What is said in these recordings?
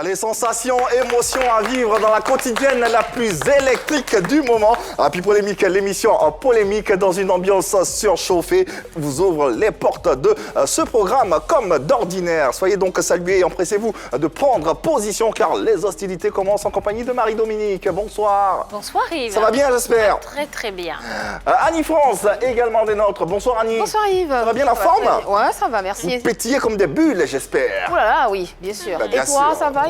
Les sensations, émotions à vivre dans la quotidienne la plus électrique du moment. Puis Polémique, l'émission en polémique dans une ambiance surchauffée vous ouvre les portes de ce programme comme d'ordinaire. Soyez donc salués et empressez-vous de prendre position car les hostilités commencent en compagnie de Marie-Dominique. Bonsoir. Bonsoir Yves. Ça va bien j'espère? Très très bien. Annie France, également des nôtres. Bonsoir Annie. Bonsoir Yves. Ça va bien la forme? Ouais, ça va, merci. Vous pétillez comme des bulles j'espère. Oh là là, oui, bien sûr. Bien et toi, sûr. ça va Yves?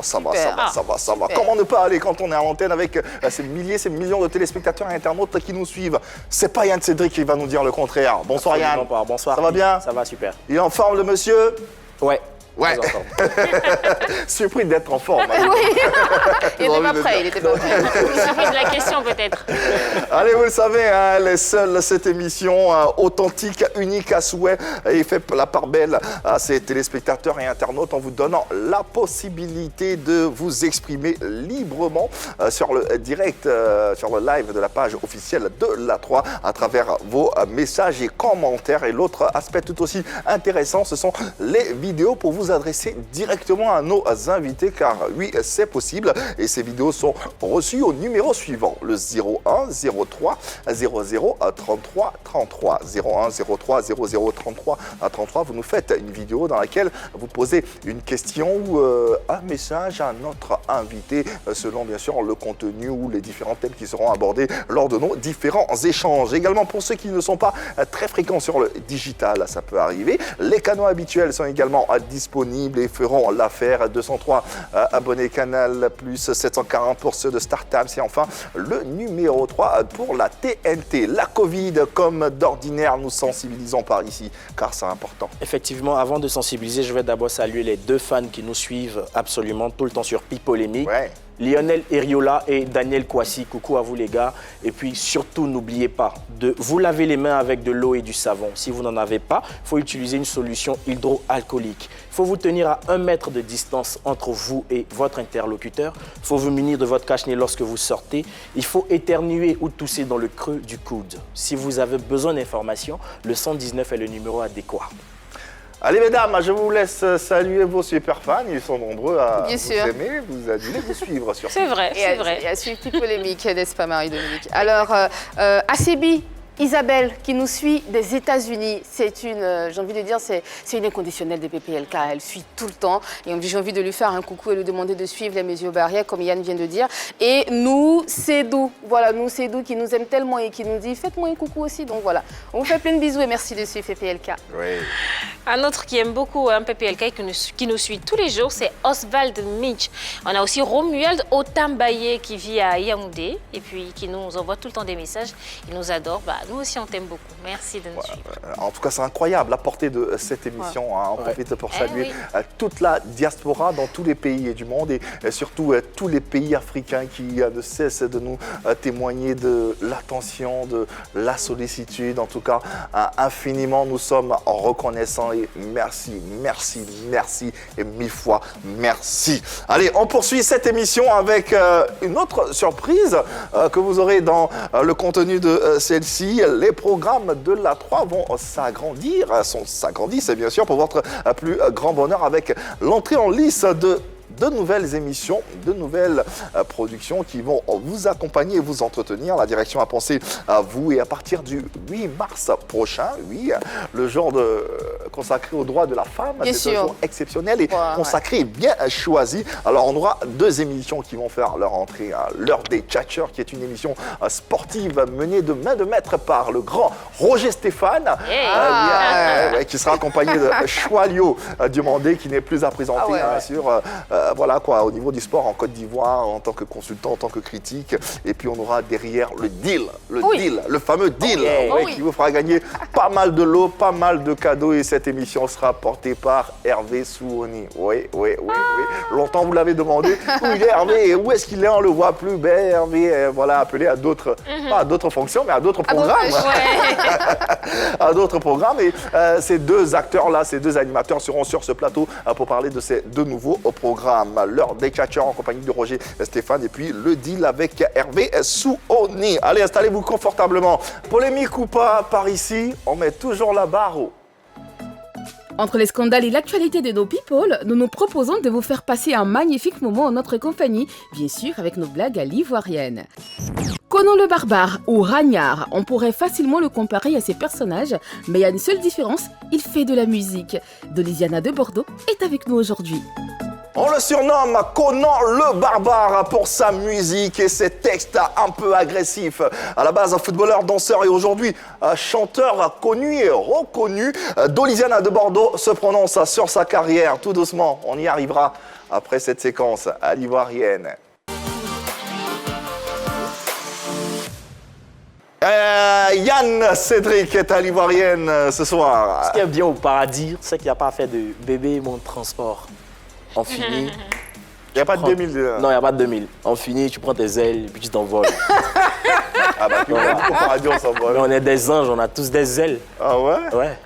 Ça va. Comment ne pas aller quand on est à l'antenne avec ces milliers, ces millions de téléspectateurs et internautes qui nous suivent? C'est pas Yann Cédric qui va nous dire le contraire. Bonsoir Yann. Bonsoir. Ça va bien? Ça va super. Il est en forme le monsieur? Ouais. Ouais. Surpris d'être en forme. Oui. Il n'était pas prêt, il était pas prêt. Surprise de la question peut-être. Allez, vous le savez, hein, elle est seule cette émission authentique, unique à souhait et fait la part belle à ses téléspectateurs et internautes en vous donnant la possibilité de vous exprimer librement sur le direct, sur le live de la page officielle de la 3 à travers vos messages et commentaires. Et l'autre aspect tout aussi intéressant, ce sont les vidéos pour vous adresser directement à nos invités car oui, c'est possible et ces vidéos sont reçues au numéro suivant, le 01 03 00 33 33 01 03 00 33 33. Vous nous faites une vidéo dans laquelle vous posez une question ou un message à notre invité selon bien sûr le contenu ou les différents thèmes qui seront abordés lors de nos différents échanges. Également pour ceux qui ne sont pas très fréquents sur le digital, ça peut arriver. Les canaux habituels sont également disponibles et feront l'affaire. 203 abonnés Canal+, plus 740 pour ceux de StarTimes et enfin le numéro 3 pour la TNT. La Covid, comme d'ordinaire, nous sensibilisons par ici car c'est important. Effectivement, avant de sensibiliser, je vais d'abord saluer les deux fans qui nous suivent absolument tout le temps sur Polémique. Ouais. Lionel Eriola et Daniel Kwasi, coucou à vous les gars. Et puis surtout, n'oubliez pas de vous laver les mains avec de l'eau et du savon. Si vous n'en avez pas, il faut utiliser une solution hydroalcoolique. Il faut vous tenir à 1 mètre de distance entre vous et votre interlocuteur. Il faut vous munir de votre cache-nez lorsque vous sortez. Il faut éternuer ou tousser dans le creux du coude. Si vous avez besoin d'informations, le 119 est le numéro adéquat. Allez mesdames, je vous laisse saluer vos super fans, ils sont nombreux à Bien vous sûr. aimer, vous aduler, vous suivre sur C'est vrai, c'est vrai. Et à suivre Polémique, n'est-ce pas Marie-Dominique? Alors, ACB, Isabelle, qui nous suit des États-Unis, c'est une, j'ai envie de dire, c'est une inconditionnelle des PPLK. Elle suit tout le temps. Et j'ai envie de lui faire un coucou et lui demander de suivre les mesures barrières, comme Yann vient de dire. Et nous, Cédou, voilà, nous, Cédou, qui nous aime tellement et qui nous dit faites-moi un coucou aussi. Donc voilà, on vous fait plein de bisous et merci de suivre PPLK. Oui. Un autre qui aime beaucoup un PPLK et qui nous suit tous les jours, c'est Oswald Mitch. On a aussi Romuald Otambaye qui vit à Yaoundé et puis qui nous envoie tout le temps des messages. Il nous adore. Nous aussi, on t'aime beaucoup. Merci de nous suivre. En tout cas, c'est incroyable la portée de cette émission. Hein. On profite pour saluer toute la diaspora dans tous les pays du monde et surtout tous les pays africains qui ne cessent de nous témoigner de l'attention, de la sollicitude. En tout cas, infiniment, nous sommes reconnaissants et merci, merci, merci et 1000 fois merci. Allez, on poursuit cette émission avec une autre surprise que vous aurez dans le contenu de celle-ci. Les programmes de la 3 vont s'agrandissent bien sûr pour votre plus grand bonheur avec l'entrée en lice de nouvelles émissions, de nouvelles productions qui vont vous accompagner et vous entretenir. La direction a pensé à vous et à partir du 8 mars prochain, oui, le jour consacré aux droits de la femme, c'est un jour exceptionnel et consacré et bien choisi. Alors on aura 2 émissions qui vont faire leur entrée. L'heure des tchatcheurs qui est une émission sportive menée de main de maître par le grand Roger Stéphane, qui sera accompagné de Choualio Diomandé qui n'est plus à présenter sur voilà quoi, au niveau du sport en Côte d'Ivoire, en tant que consultant, en tant que critique. Et puis on aura derrière le deal, le fameux deal, qui vous fera gagner pas mal de lots, pas mal de cadeaux. Et cette émission sera portée par Hervé Souoni. Oui. Longtemps vous l'avez demandé, où il est Hervé, où est-ce qu'il est, on le voit plus. Ben Hervé, voilà, appelé à d'autres, pas à d'autres fonctions, mais à d'autres programmes. À d'autres programmes. Et ces 2 acteurs-là, ces 2 animateurs seront sur ce plateau pour parler de ces 2 nouveaux programmes. L'heure des tchatcheurs en compagnie de Roger Stéphane et puis le deal avec Hervé Souoni. Allez, installez-vous confortablement. Polémique ou pas, par ici, on met toujours la barre haut. Entre les scandales et l'actualité de nos people, nous nous proposons de vous faire passer un magnifique moment en notre compagnie, bien sûr avec nos blagues à l'ivoirienne. Conan le barbare ou Ragnard, on pourrait facilement le comparer à ces personnages, mais il y a une seule différence, il fait de la musique. Dolisiana de Bordeaux est avec nous aujourd'hui. On le surnomme Conan le barbare pour sa musique et ses textes un peu agressifs. À la base, un footballeur, danseur et aujourd'hui chanteur connu et reconnu, Dolisiana de Bordeaux se prononce sur sa carrière. Tout doucement, on y arrivera après cette séquence à l'ivoirienne. Yann Cédric est à l'ivoirienne ce soir. Ce qui est bien au paradis, c'est qu'il n'y a pas à faire de bébé mon transport. On finit. Il n'y a pas de 2000. Non, il n'y a pas de 2000. On finit, tu prends tes ailes et puis tu t'envoles. Ah bah, tu m'as dit qu'au paradis, on s'envole. Mais on est des anges, on a tous des ailes. Ah ouais? Ouais.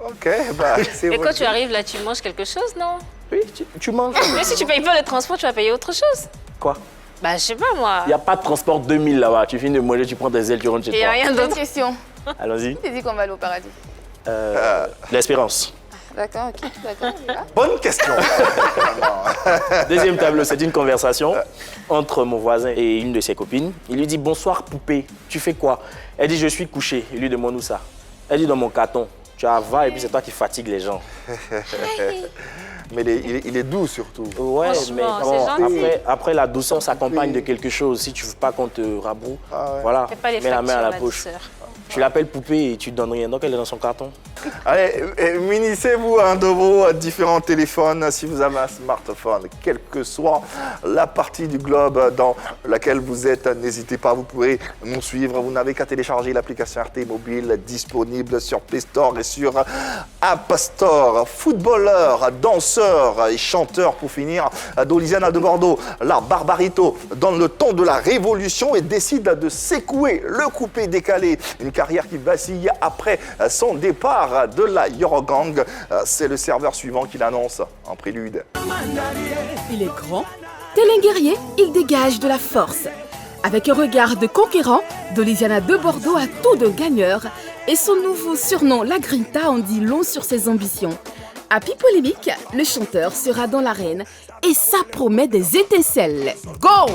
Ok, bah c'est Et quand tu arrives là, tu manges quelque chose, non? Oui, tu manges. Mais si tu payes pas le transport, tu vas payer autre chose. Quoi? Bah, je sais pas moi. Il n'y a pas de transport 2000 là-bas. Tu finis de manger, tu prends tes ailes, tu rentres chez Il n'y a toi. rien J'ai une d'autre. question. Allons-y. Qui t'a dit qu'on va aller au paradis? L'espérance. D'accord, ok, d'accord. on y va. Bonne question. Deuxième tableau, c'est une conversation entre mon voisin et une de ses copines. Il lui dit « Bonsoir poupée, tu fais quoi ?» Elle dit « Je suis couchée ». Il lui demande où ça. Elle dit « Dans mon carton. Tu avales et puis c'est toi qui fatigues les gens. » Mais il est doux surtout. Ouais, mais Franchement, c'est gentil. après la douceur s'accompagne de quelque chose. Si tu ne veux pas qu'on te rabroue, voilà, Fais pas les mets la main à la factures, poche. douceur. Tu l'appelles poupée et tu ne donnes rien. Donc elle est dans son carton. Allez, munissez-vous de vos différents téléphones si vous avez un smartphone, quelle que soit la partie du globe dans laquelle vous êtes. N'hésitez pas, vous pouvez nous suivre. Vous n'avez qu'à télécharger l'application RT Mobile disponible sur Play Store et sur App Store. Footballeur, danseur et chanteur pour finir, Dolisiana de Bordeaux, la Barbarito donne le ton de la révolution et décide de secouer le coupé décalé. Une carrière qui vacille après son départ de la Eurogang. C'est le serveur suivant qui l'annonce en prélude. Il est grand, tel un guerrier, il dégage de la force. Avec un regard de conquérant, Dolisiana de Bordeaux a tout de gagneur et son nouveau surnom, la Grinta, en dit long sur ses ambitions. Happy Polémique, le chanteur sera dans l'arène et ça promet des étincelles. Go!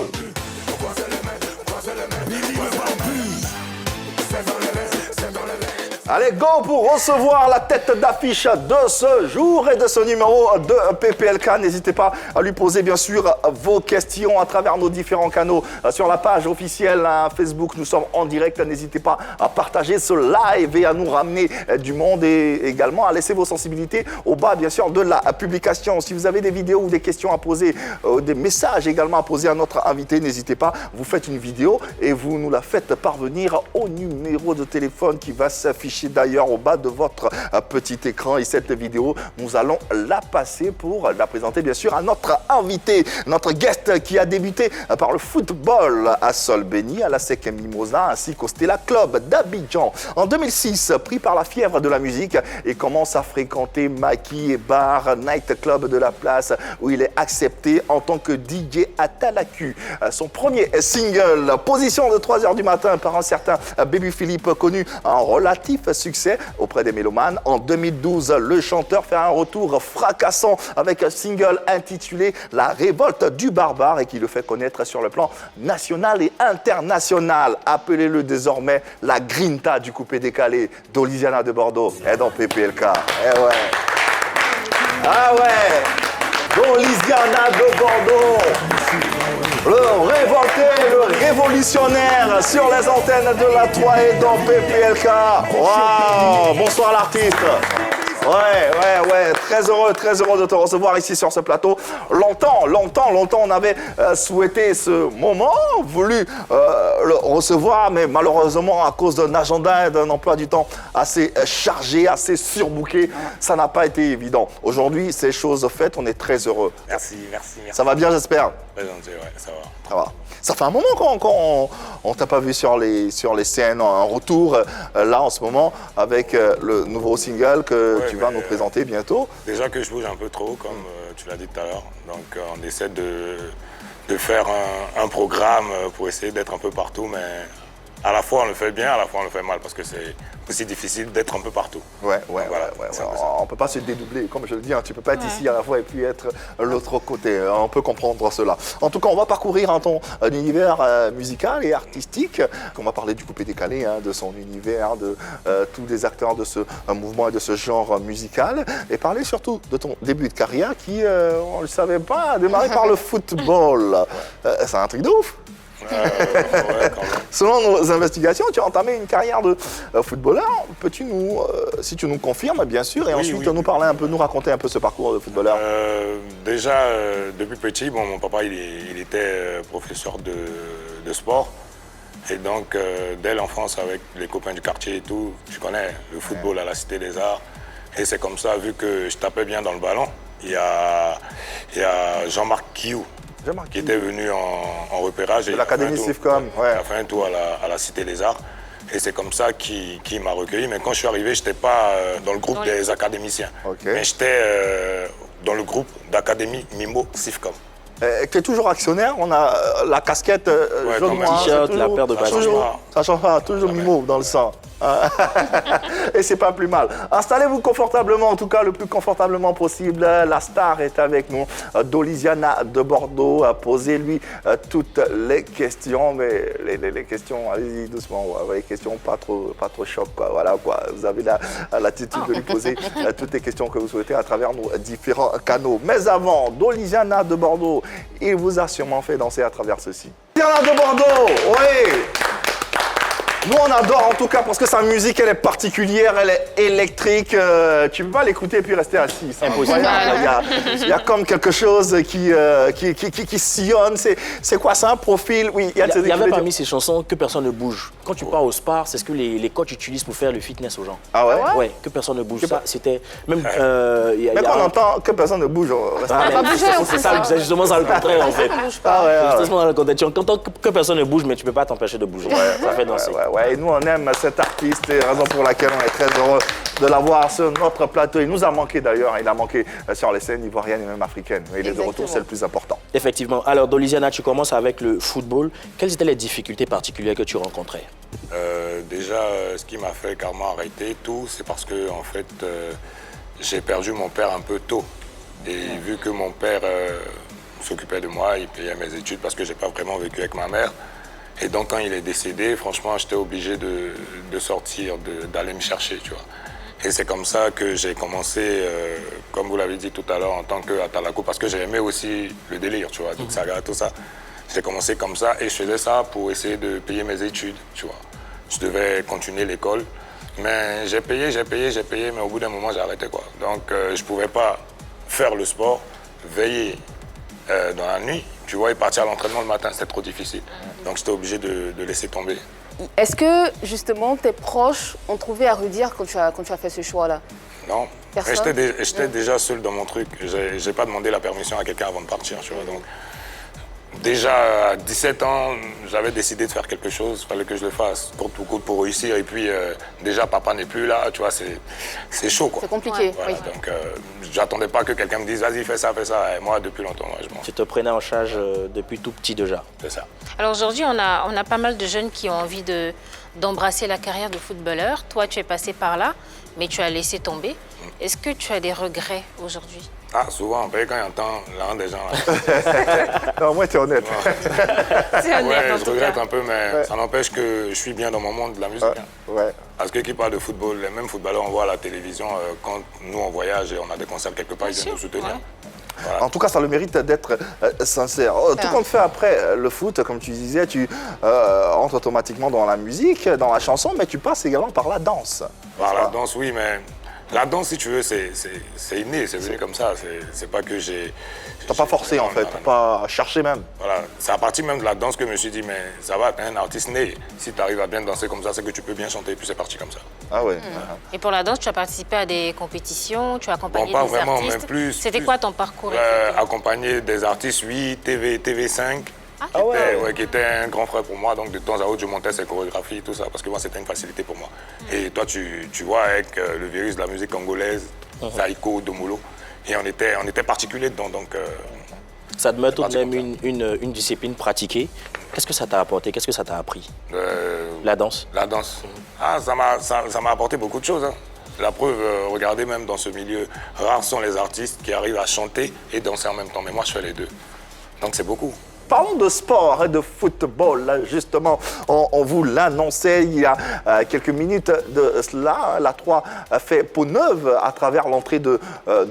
Allez, go pour recevoir la tête d'affiche de ce jour et de ce numéro de PPLK. N'hésitez pas à lui poser bien sûr vos questions à travers nos différents canaux. Sur la page officielle Facebook, nous sommes en direct. N'hésitez pas à partager ce live et à nous ramener du monde et également à laisser vos sensibilités au bas bien sûr de la publication. Si vous avez des vidéos ou des questions à poser, des messages également à poser à notre invité, n'hésitez pas. Vous faites une vidéo et vous nous la faites parvenir au numéro de téléphone qui va s'afficher d'ailleurs au bas de votre petit écran. Et cette vidéo, nous allons la passer pour la présenter bien sûr à notre invité, notre guest qui a débuté par le football à Solbeni, à la SEC Mimosa ainsi qu'au Stella Club d'Abidjan. En 2006, pris par la fièvre de la musique et commence à fréquenter maquis et bars, night club de la place où il est accepté en tant que DJ à Talaku. Son premier single, position de 3h du matin par un certain Baby Philippe, connu en relatif succès auprès des mélomanes. En 2012, le chanteur fait un retour fracassant avec un single intitulé La révolte du barbare et qui le fait connaître sur le plan national et international. Appelez-le désormais la Grinta du coupé décalé. Dolisiana de Bordeaux est dans PPLK. Eh ouais. Ah ouais. Dolisiana de Bordeaux. Le révolté, le révolutionnaire sur les antennes de la 3 et dans PPLK. Waouh! Bonsoir l'artiste. Ouais. Très heureux de te recevoir ici sur ce plateau. Longtemps, on avait souhaité ce moment, voulu le recevoir, mais malheureusement, à cause d'un agenda et d'un emploi du temps assez chargé, assez surbooké, ça n'a pas été évident. Aujourd'hui, c'est chose faite, on est très heureux. Merci. Ça va bien, j'espère? Très gentil, ouais, ça va. Ça va. Ça fait un moment qu'on ne t'a pas vu sur les scènes. Un retour là en ce moment avec le nouveau single que tu vas nous présenter bientôt. Déjà que je bouge un peu trop, comme tu l'as dit tout à l'heure. Donc on essaie de faire un programme pour essayer d'être un peu partout, mais à la fois on le fait bien, à la fois on le fait mal, parce que c'est aussi difficile d'être un peu partout. Ouais, c'est un peu ça. on ne peut pas se dédoubler, comme je le dis, hein, tu ne peux pas être ici à la fois et puis être l'autre côté. On peut comprendre cela. En tout cas, on va parcourir ton univers musical et artistique. On va parler du coupé décalé, hein, de son univers, de tous les acteurs de ce mouvement et de ce genre musical, et parler surtout de ton début de carrière qui, on ne le savait pas, a démarré par le football. C'est un truc de ouf. Ouais, quand même. Selon nos investigations, tu as entamé une carrière de footballeur. Peux-tu nous, si tu nous confirmes, bien sûr, et ensuite nous parler un peu, nous raconter un peu ce parcours de footballeur? Déjà, depuis petit, bon, mon papa, il était professeur de sport. Et donc, dès l'enfance, avec les copains du quartier et tout, tu connais le football à la Cité des Arts. Et c'est comme ça, vu que je tapais bien dans le ballon, il y a Jean-Marc Kiou, qui était venu en repérage. De l'académie Sifcom, Il a fait un tour à la Cité des Arts. Et c'est comme ça qu'il m'a recueilli. Mais quand je suis arrivé, je n'étais pas dans le groupe des académiciens. Mais j'étais dans le groupe d'académie Mimo Sifcom. Tu es toujours actionnaire, on a la casquette jaune, le t-shirt, la paire de baskets. Ça change pas, toujours Mimo dans le sang. Et c'est pas plus mal. Installez-vous confortablement, en tout cas le plus confortablement possible. La star est avec nous, Doliziana de Bordeaux. Posez-lui toutes les questions, mais les questions, allez-y doucement, les questions pas trop choc, quoi. Voilà, quoi. Vous avez l'attitude de lui poser toutes les questions que vous souhaitez à travers nos différents canaux. Mais avant, Doliziana de Bordeaux, il vous a sûrement fait danser à travers ceci. Doliziana de Bordeaux, oui. Nous, on adore en tout cas parce que sa musique, elle est particulière, elle est électrique. Tu ne peux pas l'écouter et puis rester assis. C'est impossible. Il y a comme quelque chose qui sillonne. C'est quoi ça, un profil? Oui, il y avait parmi ces chansons que personne ne bouge. Quand tu pars au spar, c'est ce que les coachs utilisent pour faire le fitness aux gens. Ah ouais? Ouais, que personne ne bouge. Ça, c'était même. Mais quand on entend que personne ne bouge, c'est ça, c'est justement ça le contraire en fait. Justement le contraire. Tu entends que personne ne bouge, mais tu ne peux pas t'empêcher de bouger. Ça fait danser. Ouais, et nous on aime cet artiste, et raison pour laquelle on est très heureux de l'avoir sur notre plateau. Il nous a manqué d'ailleurs, il a manqué sur les scènes ivoiriennes et même africaines. Mais il est de retour, c'est le plus important. Effectivement. Alors Doliziana, tu commences avec le football. Quelles étaient les difficultés particulières que tu rencontrais? Déjà, ce qui m'a fait carrément arrêter tout, c'est parce que en fait, j'ai perdu mon père un peu tôt. Et vu que mon père s'occupait de moi, il payait mes études parce que j'ai pas vraiment vécu avec ma mère. Et donc, quand il est décédé, franchement, j'étais obligé de sortir, d'aller me chercher, tu vois. Et c'est comme ça que j'ai commencé, comme vous l'avez dit tout à l'heure, en tant qu'Atalakou, parce que j'ai aimé aussi le délire, tu vois, toute saga, tout ça. J'ai commencé comme ça et je faisais ça pour essayer de payer mes études, tu vois. Je devais continuer l'école, mais j'ai payé, mais au bout d'un moment, j'ai arrêté, quoi. Donc, je ne pouvais pas faire le sport, veiller dans la nuit, tu vois, et partir à l'entraînement le matin, c'était trop difficile. Donc j'étais obligé de laisser tomber. Est-ce que, justement, tes proches ont trouvé à redire quand tu as fait ce choix-là? Non. J'étais déjà seul dans mon truc. J'ai pas demandé la permission à quelqu'un avant de partir, tu vois. Donc, déjà, à 17 ans, j'avais décidé de faire quelque chose. Il fallait que je le fasse, coûte pour réussir. Et puis, déjà, papa n'est plus là, tu vois, c'est chaud, quoi. C'est compliqué, voilà, oui. Donc, j'attendais pas que quelqu'un me dise, vas-y, fais ça. Et moi, depuis longtemps, moi, je m'en... Tu te prenais en charge depuis tout petit déjà. C'est ça. Alors aujourd'hui, on a pas mal de jeunes qui ont envie d'embrasser la carrière de footballeur. Toi, tu es passé par là, mais tu as laissé tomber. Est-ce que tu as des regrets aujourd'hui? Ah, souvent, quand il entend l'un des gens là. Non, moi, tu es honnête. C'est honnête, en je tout regrette cas. un peu, mais ça n'empêche que je suis bien dans mon monde de la musique. Ouais. Parce que qui parle de football, les mêmes footballeurs, on voit à la télévision, quand nous on voyage et on a des concerts quelque part, ils viennent nous soutenir. Ouais. Voilà. En tout cas, ça a le mérite d'être sincère. Tout compte fait après le foot, comme tu disais, tu entres automatiquement dans la musique, dans la chanson, mais tu passes également par la danse. Par la danse, oui, mais la danse, si tu veux, c'est inné, c'est venu comme ça. C'est pas que j'ai... T'as pas forcé en fait, pas cherché même. Voilà, c'est à partir même de la danse que je me suis dit, mais ça va, t'es un artiste né. Si tu arrives à bien danser comme ça, c'est que tu peux bien chanter, puis c'est parti comme ça. Ah ouais. Et pour la danse, tu as participé à des compétitions, tu as accompagné Pas des vraiment, artistes. mais plus. C'était quoi ton parcours? Accompagner des artistes, oui, TV5. Qui était un grand frère pour moi, donc de temps à autre je montais ses chorégraphies, tout ça, parce que moi c'était une facilité pour moi. Et toi tu vois avec le virus de la musique congolaise, Saïko, Domolo, et on était particuliers dedans, donc... Ça demeure tout de même une discipline pratiquée. Qu'est-ce que ça t'a apporté? Qu'est-ce que ça t'a appris? La danse. La danse. Ah, ça m'a apporté beaucoup de choses. Hein. La preuve, regardez, même dans ce milieu, rares sont les artistes qui arrivent à chanter et danser en même temps. Mais moi, je fais les deux. Donc c'est beaucoup. Parlons de sport et de football. Là, justement, on vous l'annonçait il y a quelques minutes de cela. La 3 fait peau neuve à travers l'entrée de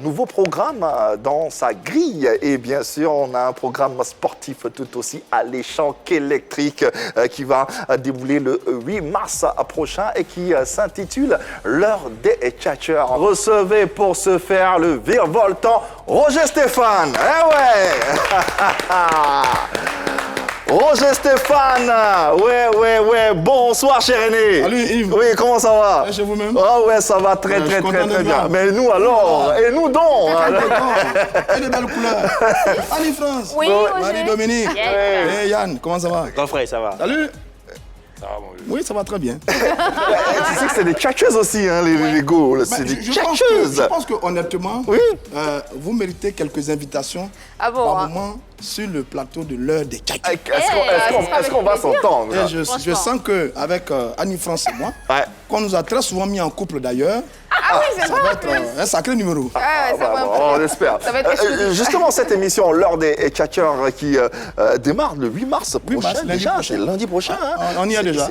nouveaux programmes dans sa grille. Et bien sûr, on a un programme sportif tout aussi alléchant qu'électrique qui va débouler le 8 mars prochain et qui s'intitule L'heure des tchatcheurs. Recevez pour ce faire le virevoltant Roger Stéphane. Eh ouais. Roger Stéphane, ouais, bonsoir cher René. Salut Yves. Oui, comment ça va? Chez vous-même? Ah ouais, ça va très bien. Mais nous alors, et nous donc? Et des belles couleurs. Annie France. Oui, Marie Dominique. Yes. Et Yann, comment ça va? Grand frère, ça va? Salut. Ça va, mon vieux. Oui, ça va très bien. Tu sais que c'est des tchatcheuses aussi, hein, les Goals. C'est des tchatcheuses. Je pense que honnêtement, Oui. vous méritez quelques invitations Ah bon, par hein? moment sur le plateau de l'heure des tchatcheurs. Est-ce qu'on va s'entendre? Et je sens qu'avec Annie France et moi, Ouais. qu'on nous a très souvent mis en couple d'ailleurs, Ah oui, c'est ça vrai. va être un sacré numéro. Ah ouais, ça va. On espère. Ça va être exclusif. Justement, cette émission, l'heure des tchatcheurs, qui démarre le 8 mars prochain. mars, lundi Déjà, prochain. c'est lundi prochain. Hein. On y est déjà.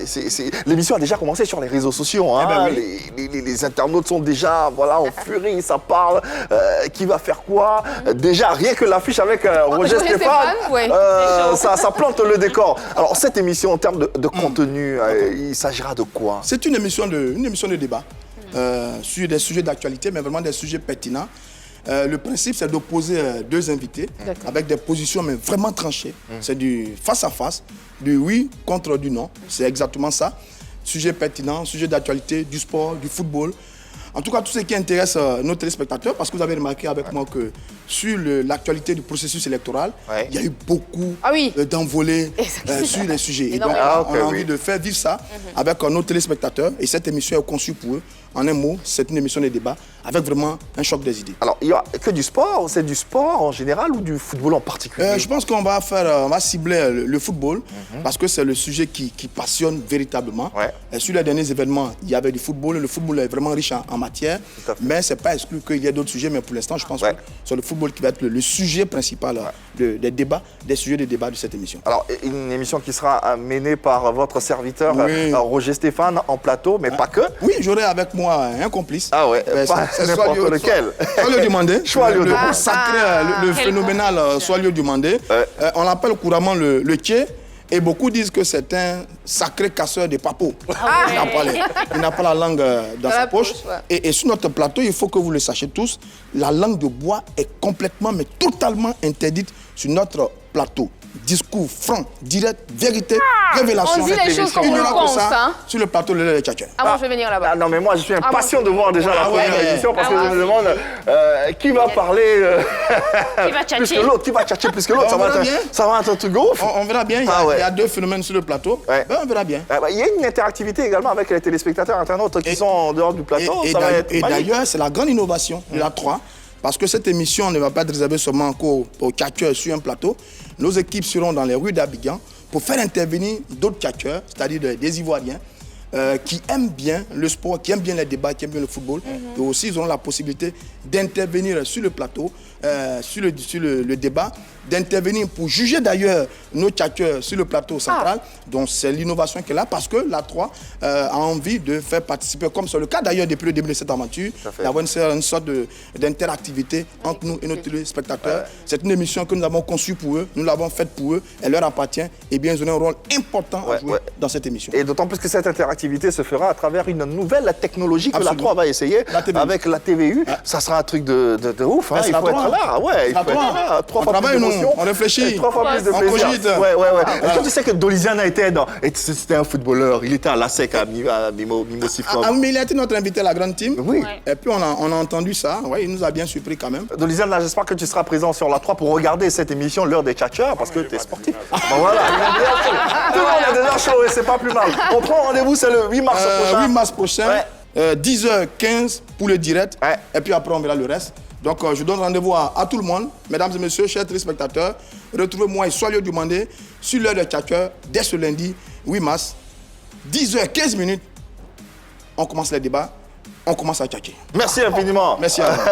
L'émission a déjà commencé sur les réseaux sociaux. Hein. Eh ben oui. Les internautes sont déjà en furie, ça parle. Qui va faire quoi? Déjà, rien que l'affiche avec Roger Stéphane, ouais. ça plante le décor. Alors, cette émission, en termes de contenu, il s'agira de quoi? C'est une émission de débat sur des sujets d'actualité, mais vraiment des sujets pertinents. Le principe, c'est d'opposer deux invités avec des positions mais vraiment tranchées. C'est du face-à-face, du oui contre du non. C'est exactement ça. Sujet pertinent, sujet d'actualité, du sport, du football. En tout cas, tout ce qui intéresse nos téléspectateurs, parce que vous avez remarqué avec moi que sur l'actualité du processus électoral, il y a eu beaucoup d'envolées sur les sujets. Et donc, on a envie de faire vivre ça avec nos téléspectateurs. Et cette émission est conçue pour eux. En un mot, c'est une émission de débat avec vraiment un choc des idées. Alors, il n'y a que du sport? C'est du sport en général ou du football en particulier? Je pense qu'on va cibler le football parce que c'est le sujet qui passionne véritablement. Sur les derniers événements, il y avait du football. Le football est vraiment riche en matière, mais ce n'est pas exclu qu'il y ait d'autres sujets. Mais pour l'instant, je pense que c'est le football qui va être le sujet principal des débats, des sujets de débat de cette émission. Alors, une émission qui sera menée par votre serviteur Roger Stéphane en plateau, mais pas que. Oui, j'aurai avec moi un complice. Ah ouais, pas n'importe lequel. Soilio Dumandé. Le sacré, le phénoménal Soilio Dumandé. On l'appelle couramment le tché. Et beaucoup disent que c'est un sacré casseur de papos. Il n'a pas la langue dans sa poche. Et sur notre plateau, il faut que vous le sachiez tous, la langue de bois est complètement, mais totalement interdite sur notre plateau. Discours franc, direct, vérité, révélation. On dit les choses comme on le pense, hein. Sur le plateau de l'heure tchatcheur. Ah, moi, je vais venir là-bas. Non, mais moi, je suis impatient de voir déjà la première émission parce que je me demande qui va parler Qui va plus que l'autre, qui va tchatcher plus que l'autre. Ça va être un truc ouf. On verra bien. Il y a deux phénomènes sur le plateau. On verra bien. Il y a une interactivité également avec les téléspectateurs internautes qui sont en dehors du plateau. Et d'ailleurs, c'est la grande innovation de la 3. Parce que cette émission ne va pas être réservée seulement aux tchatcheurs sur un plateau. Nos équipes seront dans les rues d'Abidjan pour faire intervenir d'autres tchatcheurs, c'est-à-dire des Ivoiriens, qui aiment bien le sport, qui aiment bien les débats, qui aiment bien le football. Et aussi, ils auront la possibilité d'intervenir sur le plateau, sur le débat, d'intervenir pour juger d'ailleurs nos tchatcheurs sur le plateau central. Donc, c'est l'innovation qu'elle a parce que la 3 a envie de faire participer, comme c'est le cas d'ailleurs depuis le début de cette aventure, d'avoir une sorte d'interactivité entre nous et nos téléspectateurs. C'est une émission que nous avons conçue pour eux, nous l'avons faite pour eux, elle leur appartient. Et bien, ils ont un rôle important à jouer dans cette émission. Et d'autant plus que cette interactivité se fera à travers une nouvelle technologie que la 3 va essayer avec la TVU. Ça sera un truc de ouf. Hein. Il faut être là. Il faut être là. 3 fois plus d'émotion. On réfléchit. 3 fois plus de plaisir. Est-ce que tu sais que Doliziana était c'était un footballeur, il était à l'ASEC à Mimosifon. Mais il a été notre invité à la grande team. Oui. Et puis on a entendu ça. Il nous a bien surpris quand même. Doliziana, j'espère que tu seras présent sur la 3 pour regarder cette émission, l'heure des tchatcheurs, parce que tu es sportif. Bon voilà, tout le monde est déjà chaud et c'est pas plus mal. On prend rendez-vous, c'est le 8 mars prochain. 8 mars prochain, 10h15 pour le direct. Et puis après, on verra le reste. Donc, je donne rendez-vous à tout le monde, mesdames et messieurs, chers téléspectateurs. Retrouvez-moi et Soilio Dumandé sur l'heure de Tchatcheur, dès ce lundi 8 mars, 10h15 minutes, on commence les débats, on commence à tchatcher. Merci infiniment. Merci à vous.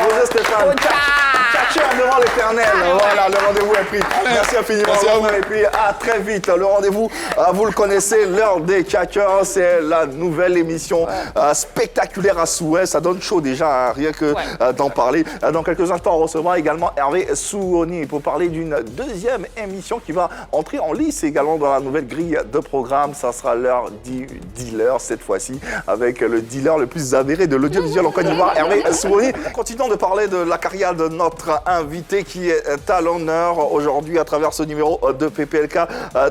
Roger Stéphane, tchatcheur devant l'éternel. Voilà, le rendez-vous est pris. Merci infiniment. Merci à vous. Et puis à très vite. Le rendez-vous, vous le connaissez, l'heure des tchatcheurs, c'est la nouvelle émission spectaculaire à souhait. Ça donne chaud déjà, hein, rien que d'en parler. Dans quelques instants, on recevra également Hervé Souoni pour parler d'une deuxième émission qui va entrer en lice également dans la nouvelle grille de programme. Ça sera l'heure du dealer cette fois-ci, avec le dealer le plus avéré de l'audiovisuel en Côte d'Ivoire, Hervé Souoni. Continuons de parler de la carrière de notre invité qui est à l'honneur aujourd'hui à travers ce numéro de PPLK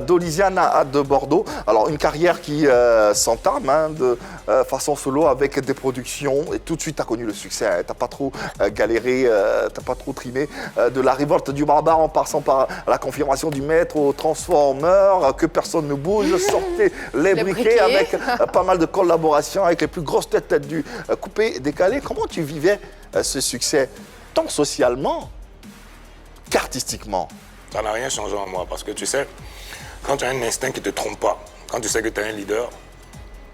d'Olisiana de Bordeaux. Alors une carrière qui s'entame de façon solo avec des productions et tout de suite tu as connu le succès. Hein. T'as pas trop galéré, t'as pas trop trimé. De la révolte du barbare en passant par la confirmation du maître au Transformer, que personne ne bouge, sortez les briquets avec pas mal de collaborations avec les plus grosses têtes du coupé décalé. Comment tu vivais ce succès tant socialement qu'artistiquement? Ça n'a rien changé en moi parce que tu sais, quand tu as un instinct qui ne te trompe pas, quand tu sais que tu es un leader,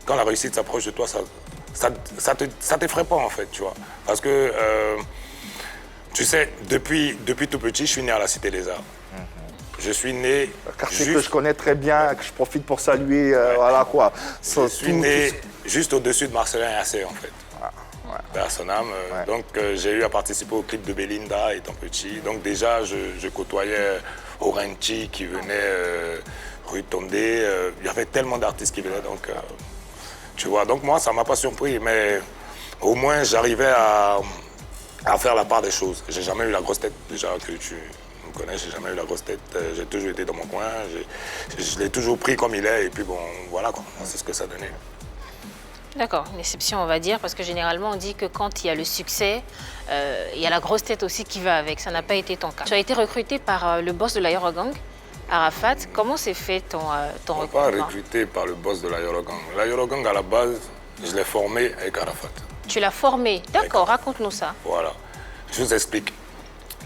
quand la réussite s'approche de toi, ça t'effraie pas en fait, tu vois. Parce que, tu sais, depuis tout petit, je suis né à la Cité des Arts. Je suis né... Quartier que je connais très bien, que je profite pour saluer, voilà quoi. Je suis né juste au-dessus de Marcelin Yassé en fait. À son âme. Donc j'ai eu à participer au clip de Belinda étant petit. Donc déjà je côtoyais Orenchi qui venait, Rue Tondé. Il y avait tellement d'artistes qui venaient. Donc tu vois, donc moi ça m'a pas surpris, mais au moins j'arrivais à faire la part des choses. J'ai jamais eu la grosse tête déjà que tu me connais. J'ai jamais eu la grosse tête. J'ai toujours été dans mon coin. Je l'ai toujours pris comme il est et puis bon voilà quoi. C'est ce que ça donnait. D'accord, une exception on va dire, parce que généralement on dit que quand il y a le succès, il y a la grosse tête aussi qui va avec. Ça n'a pas été ton cas. Tu as été recruté par le boss de la Yorogang, Arafat. Comment s'est fait ton recrutement? Pas recruté par le boss de la Yorogang. La Yorogang à la base, je l'ai formé avec Arafat. Tu l'as formé, d'accord, raconte-nous ça. Voilà, je vous explique.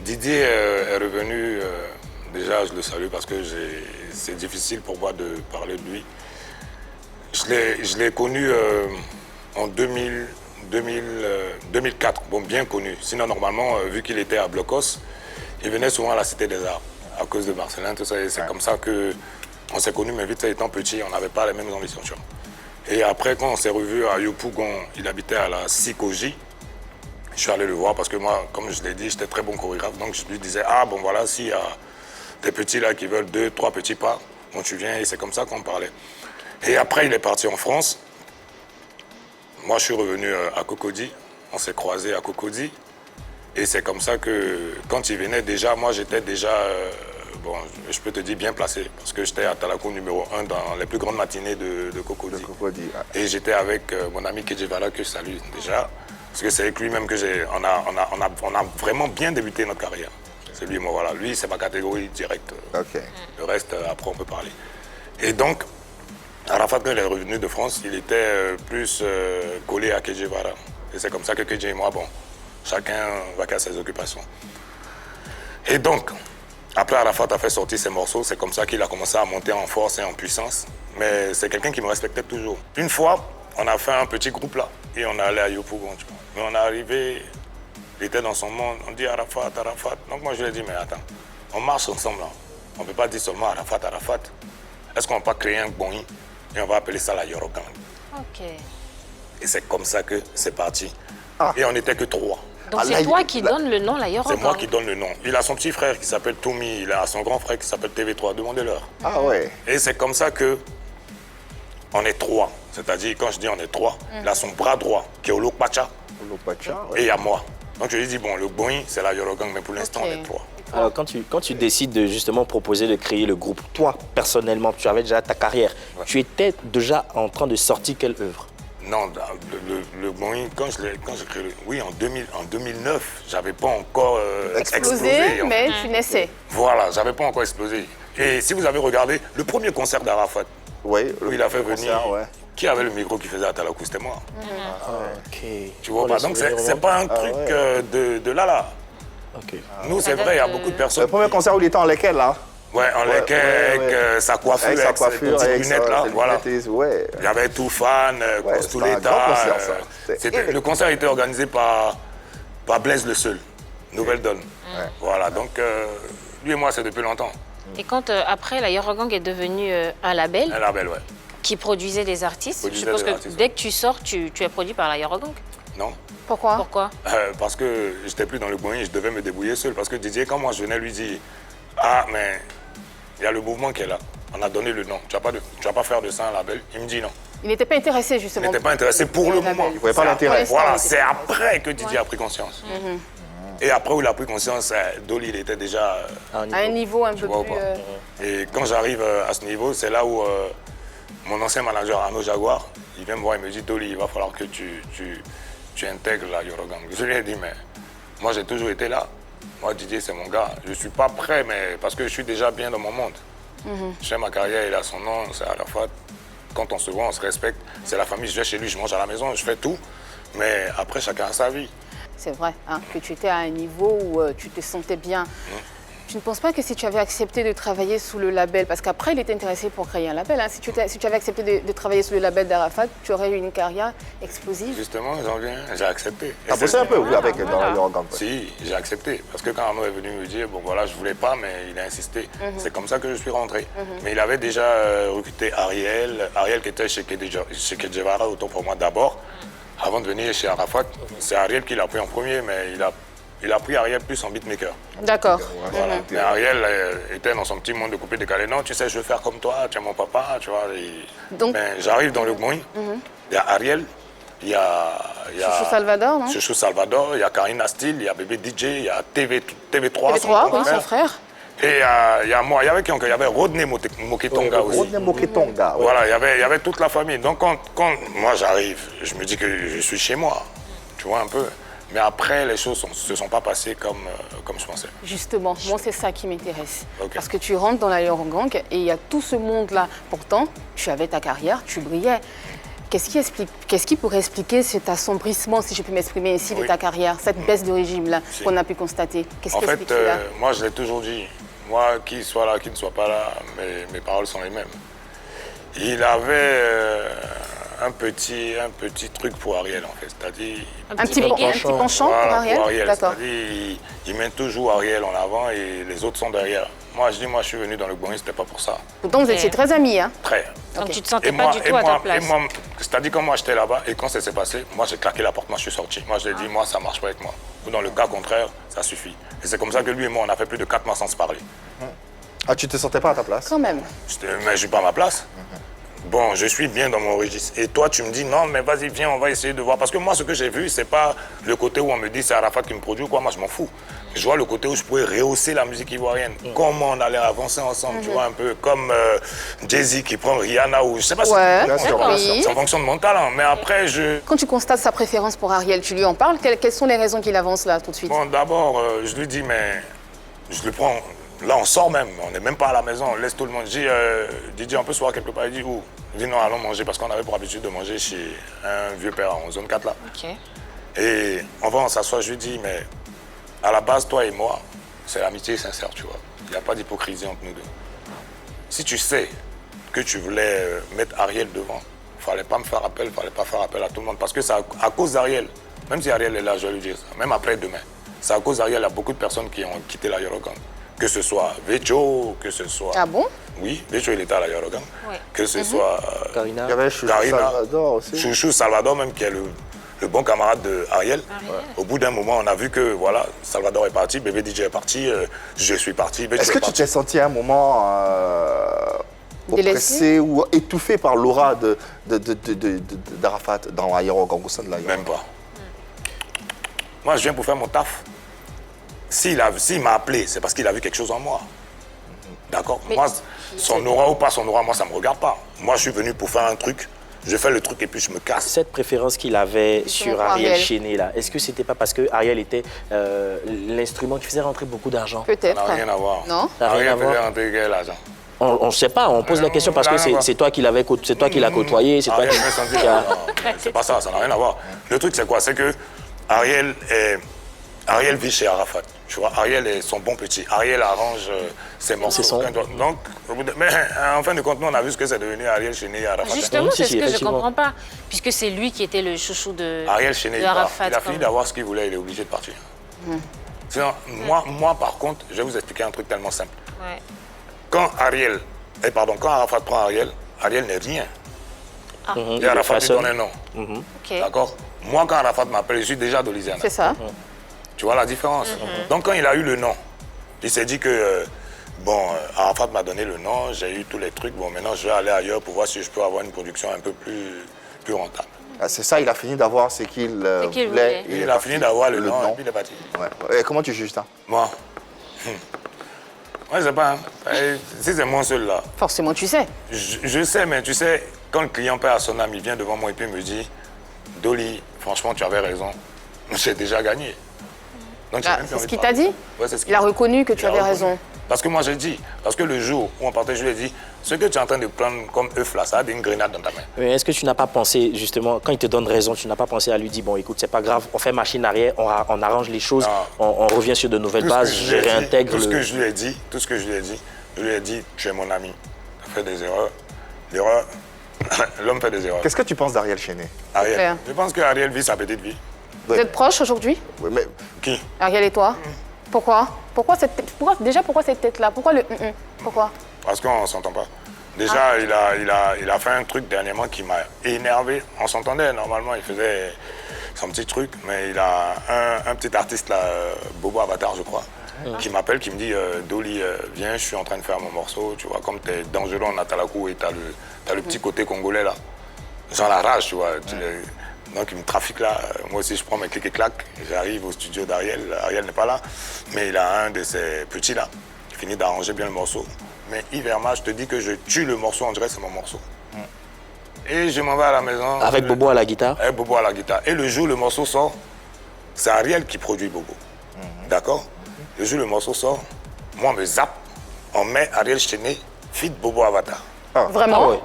Didier est revenu, déjà je le salue parce que c'est difficile pour moi de parler de lui. Je l'ai connu en 2004, bon, bien connu. Sinon, normalement, vu qu'il était à Blocos, il venait souvent à la Cité des Arts à cause de Marcelin, tout ça. Et c'est comme ça qu'on s'est connus, mais vite étant petit, on n'avait pas les mêmes ambitions. Et après, quand on s'est revus à Yopougon, il habitait à la Sikoji. Je suis allé le voir parce que moi, comme je l'ai dit, j'étais très bon chorégraphe. Donc je lui disais, ah bon voilà, s'il y a des petits là qui veulent 2, 3 petits pas, bon tu viens, et c'est comme ça qu'on parlait. Et après, il est parti en France. Moi, je suis revenu à Cocody. On s'est croisés à Cocody. Et c'est comme ça que, quand il venait, déjà, moi, j'étais déjà, bon, je peux te dire, bien placé. Parce que j'étais à Talakou numéro 1 dans les plus grandes matinées de Cocody. Et j'étais avec mon ami Kedjevala, que je salue déjà. Parce que c'est avec lui-même que on a vraiment bien débuté notre carrière. C'est lui, moi, voilà. Lui, c'est ma catégorie directe. Okay. Le reste, après, on peut parler. Et donc, Arafat, quand il est revenu de France, il était plus collé à Kedjevara. Et c'est comme ça que Kedje et moi, bon, chacun va à ses occupations. Et donc, après Arafat a fait sortir ses morceaux, c'est comme ça qu'il a commencé à monter en force et en puissance. Mais c'est quelqu'un qui me respectait toujours. Une fois, on a fait un petit groupe là, et on est allé à Yopougon, tu vois. Mais on est arrivé, il était dans son monde, on dit Arafat, Arafat. Donc moi je lui ai dit, mais attends, on marche ensemble là. On ne peut pas dire seulement Arafat, Arafat. Est-ce qu'on ne va pas créer un bonny et on va appeler ça la Yorogang? Ok. Et c'est comme ça que c'est parti. Et on n'était que 3. Donc c'est toi qui donne le nom, la Yorogang? C'est moi qui donne le nom. Il a son petit frère qui s'appelle Toumi, il a son grand frère qui s'appelle TV3, demandez-leur. Ah ouais. Et c'est comme ça que on est 3. C'est-à-dire, quand je dis on est 3, il a son bras droit qui est Olo Pacha. Et il y a moi. Donc je lui dis, bon, le bonny, c'est la Yorogang, mais pour l'instant, on est 3. Alors, quand tu décides de justement proposer de créer le groupe, toi, personnellement, tu avais déjà ta carrière. Ouais. Tu étais déjà en train de sortir quelle œuvre? Non, le bonny, quand j'ai créé oui, en 2009, j'avais pas encore explosé. Mais tu naissais. Voilà, j'avais pas encore explosé. Et si vous avez regardé le premier concert d'Arafat, où il a fait venir, qui avait le micro qui faisait à Talakou, c'était moi. Ok. Tu vois pas, donc c'est pas un truc de là. Okay. Nous, c'est vrai, il y a beaucoup de personnes. Le premier concert où il était en lesquels, là? Ouais, en leket, avec sa coiffure, avec sa coiffure, ses avec petites lunettes là, voilà. Ouais. Il y avait Toufan, Costuleta. Le concert a été organisé par Blaise Le Seul, Nouvelle Donne. Voilà, donc lui et moi, c'est depuis longtemps. Et quand après, la Yorogang est devenu un label, Ouais. Qui produisait des artistes, je suppose que dès que tu sors, tu es produit par la Yorogang. Non. Pourquoi? Parce que j'étais plus dans le Boeing, je devais me débrouiller seul. Parce que Didier, quand moi je venais lui dire, ah mais il y a le mouvement qui est là, on a donné le nom, tu vas pas faire de ça un label. Il me dit non. Il n'était pas intéressé justement. Il n'était pas intéressé pour le moment. Il ne voyait pas l'intérêt. Voilà, c'est après que Didier a pris conscience. Et après où il a pris conscience, Dolly il était déjà à un niveau un peu plus... Et quand j'arrive à ce niveau, c'est là où mon ancien manager Arnaud Jaguar, il vient me voir et me dit, Dolly, il va falloir que tu intègres la Yorogang. Je lui ai dit, mais moi j'ai toujours été là. Moi Didier c'est mon gars. Je ne suis pas prêt, mais parce que je suis déjà bien dans mon monde. J'ai ma carrière, il a son nom, c'est à la fois, quand on se voit, on se respecte. C'est la famille, je vais chez lui, je mange à la maison, je fais tout. Mais après, chacun a sa vie. C'est vrai, que tu étais à un niveau où tu te sentais bien. Tu ne penses pas que si tu avais accepté de travailler sous le label, parce qu'après il était intéressé pour créer un label, si tu avais accepté de travailler sous le label d'Arafat, tu aurais eu une carrière explosive? Justement, j'ai accepté. T'as bossé un peu avec dans la Yorogang? Si, j'ai accepté. Parce que quand Arnaud est venu me dire, bon voilà, je voulais pas, mais il a insisté. C'est comme ça que je suis rentré. Mais il avait déjà recruté Ariel qui était chez Kedjevara, autant pour moi d'abord. Avant de venir chez Arafat, c'est Ariel qui l'a pris en premier, mais il a pris Ariel plus en beatmaker. D'accord. Voilà. Mais Ariel était dans son petit monde de coupé décalé. Non, tu sais, je veux faire comme toi, tu es mon papa, tu vois. Donc... j'arrive dans le Moï, il y a Ariel, il y a Chouchou Salvador, non? Chouchou Salvador, il y a Karina Steele, il y a Bébé DJ, il y a TV3, TV3, son frère. Et il y a moi, il y avait Rodney Moketonga aussi. Rodney Moketonga, ouais. Voilà, il y avait toute la famille. Donc quand moi j'arrive, je me dis que je suis chez moi, tu vois un peu. Mais après, les choses ne se sont pas passées comme je pensais. Justement, moi c'est ça qui m'intéresse. Okay. Parce que tu rentres dans la Yorogang et il y a tout ce monde-là. Pourtant, tu avais ta carrière, tu brillais. Qu'est-ce qui pourrait expliquer cet assombrissement, si je peux m'exprimer ainsi, de ta carrière, cette baisse de régime-là qu'on a pu constater? Qu'est-ce qui explique cela? Moi je l'ai toujours dit, moi qu'il soit là, qu'il ne soit pas là, mes paroles sont les mêmes. Il avait un petit truc pour Ariel en fait, c'est-à-dire... Un petit penchant pour Ariel, d'accord. C'est-à-dire il met toujours Ariel en avant et les autres sont derrière. Moi je suis venu dans le Boeing, c'était pas pour ça. Pourtant vous étiez très amis, hein? Très. Donc tu ne te sentais pas du tout à ta place. C'est-à-dire quand moi j'étais là-bas et quand ça s'est passé, moi j'ai claqué la porte, moi je suis sorti. Moi je lui ai dit, moi ça marche pas avec moi. Ou dans le cas contraire, ça suffit. Et c'est comme ça que lui et moi on a fait plus de 4 mois sans se parler. Ah, tu te sentais pas à ta place? Quand même. Mais je suis pas à ma place. Bon, je suis bien dans mon registre. Et toi, tu me dis, non, mais vas-y, viens, on va essayer de voir. Parce que moi, ce que j'ai vu, c'est pas le côté où on me dit c'est Arafat qui me produit ou quoi. Moi, je m'en fous. Je vois le côté où je pouvais rehausser la musique ivoirienne. Comment on allait avancer ensemble, tu vois, un peu comme Jay-Z qui prend Rihanna ou je sais pas si c'est en fonction de mon talent. Mais après, Quand tu constates sa préférence pour Ariel, tu lui en parles? Quelles sont les raisons qu'il avance là, tout de suite? Bon, d'abord, je lui dis, mais je le prends. Là, on sort même, on n'est même pas à la maison, on laisse tout le monde. Je dis, Didier, on peut se voir quelque part. Il dit, où? Je dis, non, allons manger, parce qu'on avait pour habitude de manger chez un vieux père en zone 4 là. Okay. Et on s'asseoir, je lui dis, mais à la base, toi et moi, c'est l'amitié sincère, tu vois. Il n'y a pas d'hypocrisie entre nous deux. Si tu sais que tu voulais mettre Ariel devant, il ne fallait pas me faire appel, il ne fallait pas faire appel à tout le monde. Parce que c'est à cause d'Ariel, même si Ariel est là, je vais lui dire ça, même après demain, c'est à cause d'Ariel, il y a beaucoup de personnes qui ont quitté la Yorogang. Que ce soit Vecho, que ce soit... Ah bon? Oui, Vecho, il était à la Yorogang. Oui. Que ce soit Karina. Il y avait Chouchou Salvador aussi. Chouchou Salvador même, qui est le bon camarade d'Ariel. Au bout d'un moment, on a vu que voilà, Salvador est parti, Bébé DJ est parti, je suis parti. Est-ce que tu t'es senti à un moment oppressé ou étouffé par l'aura d'Arafat dans la Yorogang, au sein de la Yorogang? Même pas. Moi, je viens pour faire mon taf. S'il m'a appelé, c'est parce qu'il a vu quelque chose en moi. D'accord? Moi, son aura ou pas son aura, moi, ça ne me regarde pas. Moi, je suis venu pour faire un truc, je fais le truc et puis je me casse. Cette préférence qu'il avait sur Ariel Chéné, là, est-ce que c'était pas parce que Ariel était l'instrument qui faisait rentrer beaucoup d'argent? Peut-être. Ça n'a rien à voir. Non? Ça n'a rien à voir. Rentrer quel argent? On ne sait pas, on pose la question parce que c'est toi qui l'as côtoyé, c'est toi qui a... C'est pas ça, ça n'a rien à voir. Le truc, c'est quoi? C'est que Ariel est Ariel vit chez Arafat. Tu vois, Ariel est son bon petit. Ariel arrange ses morceaux. Donc, mais en fin de compte, nous, on a vu ce que c'est devenu Ariel Chéné et Arafat. Justement, c'est ce que je ne comprends pas. Puisque c'est lui qui était le chouchou de Ariel Chéné, de Arafat. Il a fini d'avoir ce qu'il voulait, il est obligé de partir. Sinon, moi, par contre, je vais vous expliquer un truc tellement simple. Ouais. Quand Arafat prend Ariel, Ariel n'est rien. Et Arafat lui donne un nom. Ok. D'accord? Moi, quand Arafat m'appelle, je suis déjà d'Olisiana. C'est ça. Tu vois la différence? Donc, quand il a eu le nom, il s'est dit que, Arafat m'a donné le nom, j'ai eu tous les trucs, bon, maintenant, je vais aller ailleurs pour voir si je peux avoir une production un peu plus rentable. C'est ça, il a fini d'avoir ce qu'il voulait. Il a fini d'avoir le nom et puis il est parti. Ouais. Et comment tu juges ça? Moi, je sais pas. Hein. Si c'est moi seul là. Forcément, tu sais. Je sais, mais tu sais, quand le client paie à son âme, il vient devant moi et puis il me dit, Dolly, franchement, tu avais raison. J'ai déjà gagné. Donc, C'est ce qu'il t'a dit? Ouais, c'est ce Il a reconnu que tu avais raison. Parce que moi, j'ai dit, parce que le jour où on partait, je lui ai dit, ce que tu es en train de prendre comme œuf là, ça a une grenade dans ta main. Mais est-ce que tu n'as pas pensé, justement, quand il te donne raison, tu n'as pas pensé à lui dire, bon, écoute, c'est pas grave, on fait machine arrière, on arrange les choses, on revient sur de nouvelles bases, je réintègre tout ce que je lui ai dit, je lui ai dit, tu es mon ami, tu as fait des erreurs. L'erreur, l'homme fait des erreurs. Qu'est-ce que tu penses d'Ariel Chéné? Ariel, je pense qu'Ariel vit sa petite vie. Vous êtes proches aujourd'hui? Oui, mais Qui? Ariel et toi? Pourquoi? Pourquoi cette tête-là? Pourquoi le Pourquoi? Parce qu'on ne s'entend pas. Déjà, il a fait un truc dernièrement qui m'a énervé. On s'entendait, normalement, il faisait son petit truc, mais il a un petit artiste là, Bobo Avatar, je crois, qui m'appelle, qui me dit Dolly, viens, je suis en train de faire mon morceau, tu vois, comme tu es dangereux en Atalakou et tu as le petit côté congolais là. Genre la rage, tu vois. Donc il me trafique là, moi aussi je prends mes clics et claques, j'arrive au studio d'Ariel, Ariel n'est pas là, mais il a un de ses petits là, qui finit d'arranger bien le morceau. Mais Iverma, je te dis que je tue le morceau, on dirait que c'est mon morceau. Et je m'en vais à la maison. Avec Bobo à la guitare? Avec Bobo à la guitare. Et le jour où le morceau sort, c'est Ariel qui produit Bobo. D'accord? Le jour où le morceau sort, moi on me zappe, on met Ariel Chéné, feat Bobo Avatar. Vraiment? ouais.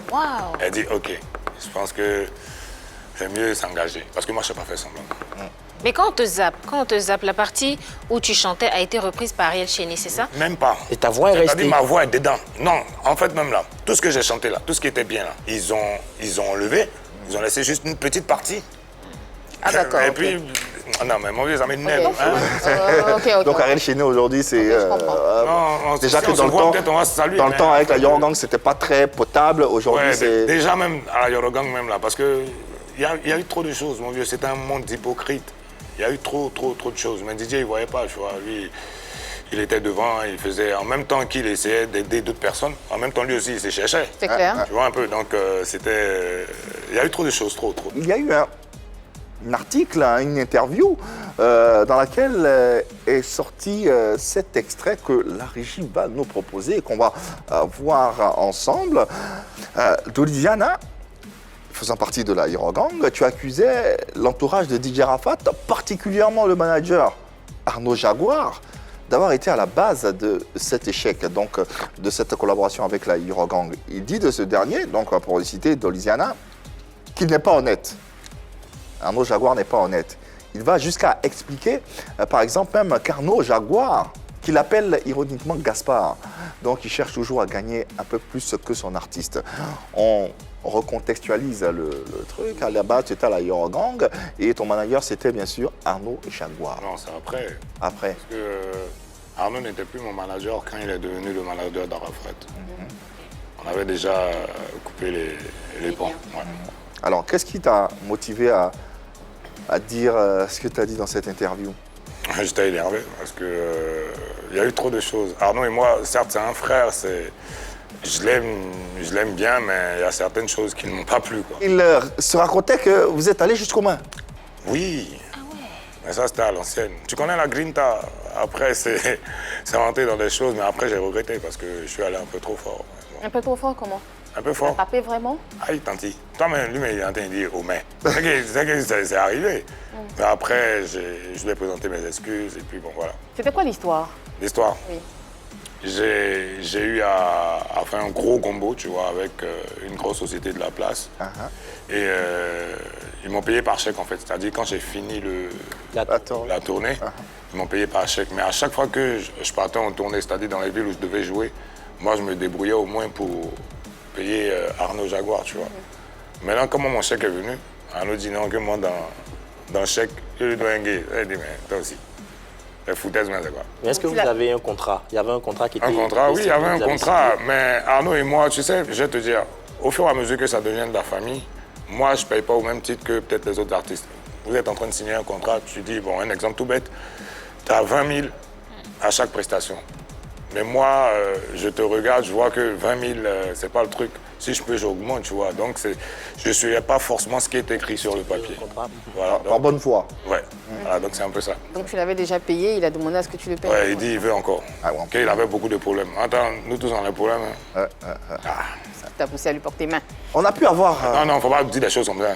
Waouh. Elle dit ok, je pense que c'est mieux s'engager. Parce que moi je ne sais pas faire semblant. Mais quand on te zappe, la partie où tu chantais a été reprise par Ariel Chéné, c'est ça? Même pas. Et ta voix est C'est-à-dire restée? ma voix est dedans. Non, en fait même là, tout ce que j'ai chanté là, tout ce qui était bien là, ils ont enlevé, ils ont laissé juste une petite partie. Ah d'accord. Et ok. puis, non mais mon vieux, ça m'énerve. Ok. Hein? Ok. donc Ariel Chéné aujourd'hui, c'est je comprends. Non, déjà si que on se dans le voit, temps, peut-être on va se saluer, dans le mais- temps avec la Yorogang, c'était pas très potable. Aujourd'hui, Ouais, c'est déjà même à la Yorogang même là, parce que il y a eu trop de choses, mon vieux. C'est un monde hypocrite. Il y a eu trop de choses. Mais DJ, il voyait pas, tu vois. Lui, il était devant, il faisait en même temps qu'il essayait d'aider d'autres personnes. En même temps, lui aussi, il se cherchait. C'est clair. Tu vois un peu. Donc c'était, il y a eu trop de choses, trop. Il y a eu un article, une interview dans laquelle est sorti cet extrait que la régie va nous proposer et qu'on va voir ensemble. D'Olisiana, faisant partie de la Yorogang, tu accusais l'entourage de DJ Arafat, particulièrement le manager Arnaud Jaguar, d'avoir été à la base de cet échec, donc de cette collaboration avec la Yorogang. Il dit de ce dernier, donc pour le citer d'Olisiana, qu'il n'est pas honnête. Arnaud Jaguar n'est pas honnête. Il va jusqu'à expliquer, par exemple, même qu'Arnaud Jaguar, qu'il appelle ironiquement Gaspard, donc il cherche toujours à gagner un peu plus que son artiste. On recontextualise le truc. À la base, tu étais à la Yorogang et ton manager, c'était bien sûr Arnaud Jaguar. Non, c'est après. Après. Parce que Arnaud n'était plus mon manager quand il est devenu le manager d'Arafat. On avait déjà coupé les ponts. Ouais. Alors, qu'est-ce qui t'a motivé à dire ce que tu as dit dans cette interview? J'étais énervé parce que il y a eu trop de choses. Arnaud et moi, certes, c'est un frère, je l'aime bien, mais il y a certaines choses qui ne m'ont pas plu, quoi. Il se racontait que vous êtes allé jusqu'aux mains. Oui. Mais ça, c'était à l'ancienne. Tu connais la grinta. Après, c'est rentré dans des choses, mais après, j'ai regretté parce que je suis allé un peu trop fort. Un peu trop fort, comment? Un peu T'as fort. tapé vraiment? Aïe, tanti. Toi-même, lui, il est en train de dire oh, mais. C'est arrivé. Mais après, je lui ai présenté mes excuses et puis bon, voilà. C'était quoi l'histoire? L'histoire. Oui. j'ai eu à faire un gros combo, tu vois, avec une grosse société de la place. Et ils m'ont payé par chèque, en fait. C'est-à-dire, quand j'ai fini la tournée, ils m'ont payé par chèque. Mais à chaque fois que je partais en tournée, c'est-à-dire dans les villes où je devais jouer, moi, je me débrouillais au moins pour payer Arnaud Jaguar, tu vois. Maintenant, comment mon chèque est venu, Arnaud dit non, que moi, dans le chèque, je lui dois un gay. Elle dit, mais toi aussi. La foutaise, mais c'est quoi. Mais est-ce que vous avez un contrat? Il y avait un contrat qui était... Un contrat, oui, il y avait un contrat. Mais Arnaud et moi, tu sais, je vais te dire, au fur et à mesure que ça devient de la famille, moi, je ne paye pas au même titre que peut-être les autres artistes. Vous êtes en train de signer un contrat, tu dis, bon, un exemple tout bête, tu as 20 000 à chaque prestation. Mais moi, je te regarde, je vois que 20 000, c'est pas le truc. Si je peux, j'augmente, tu vois. Donc, je ne suis pas forcément ce qui est écrit sur le papier. Voilà, donc, en bonne foi. Ouais, voilà, donc c'est un peu ça. Donc tu l'avais déjà payé, il a demandé à ce que tu le payes. Ouais, il dit il veut encore. Okay, il avait beaucoup de problèmes. Attends, nous tous on a des problèmes. Hein. Ça t'a poussé à lui porter main. On a pu avoir... Non, il ne faut pas dire des choses comme ça.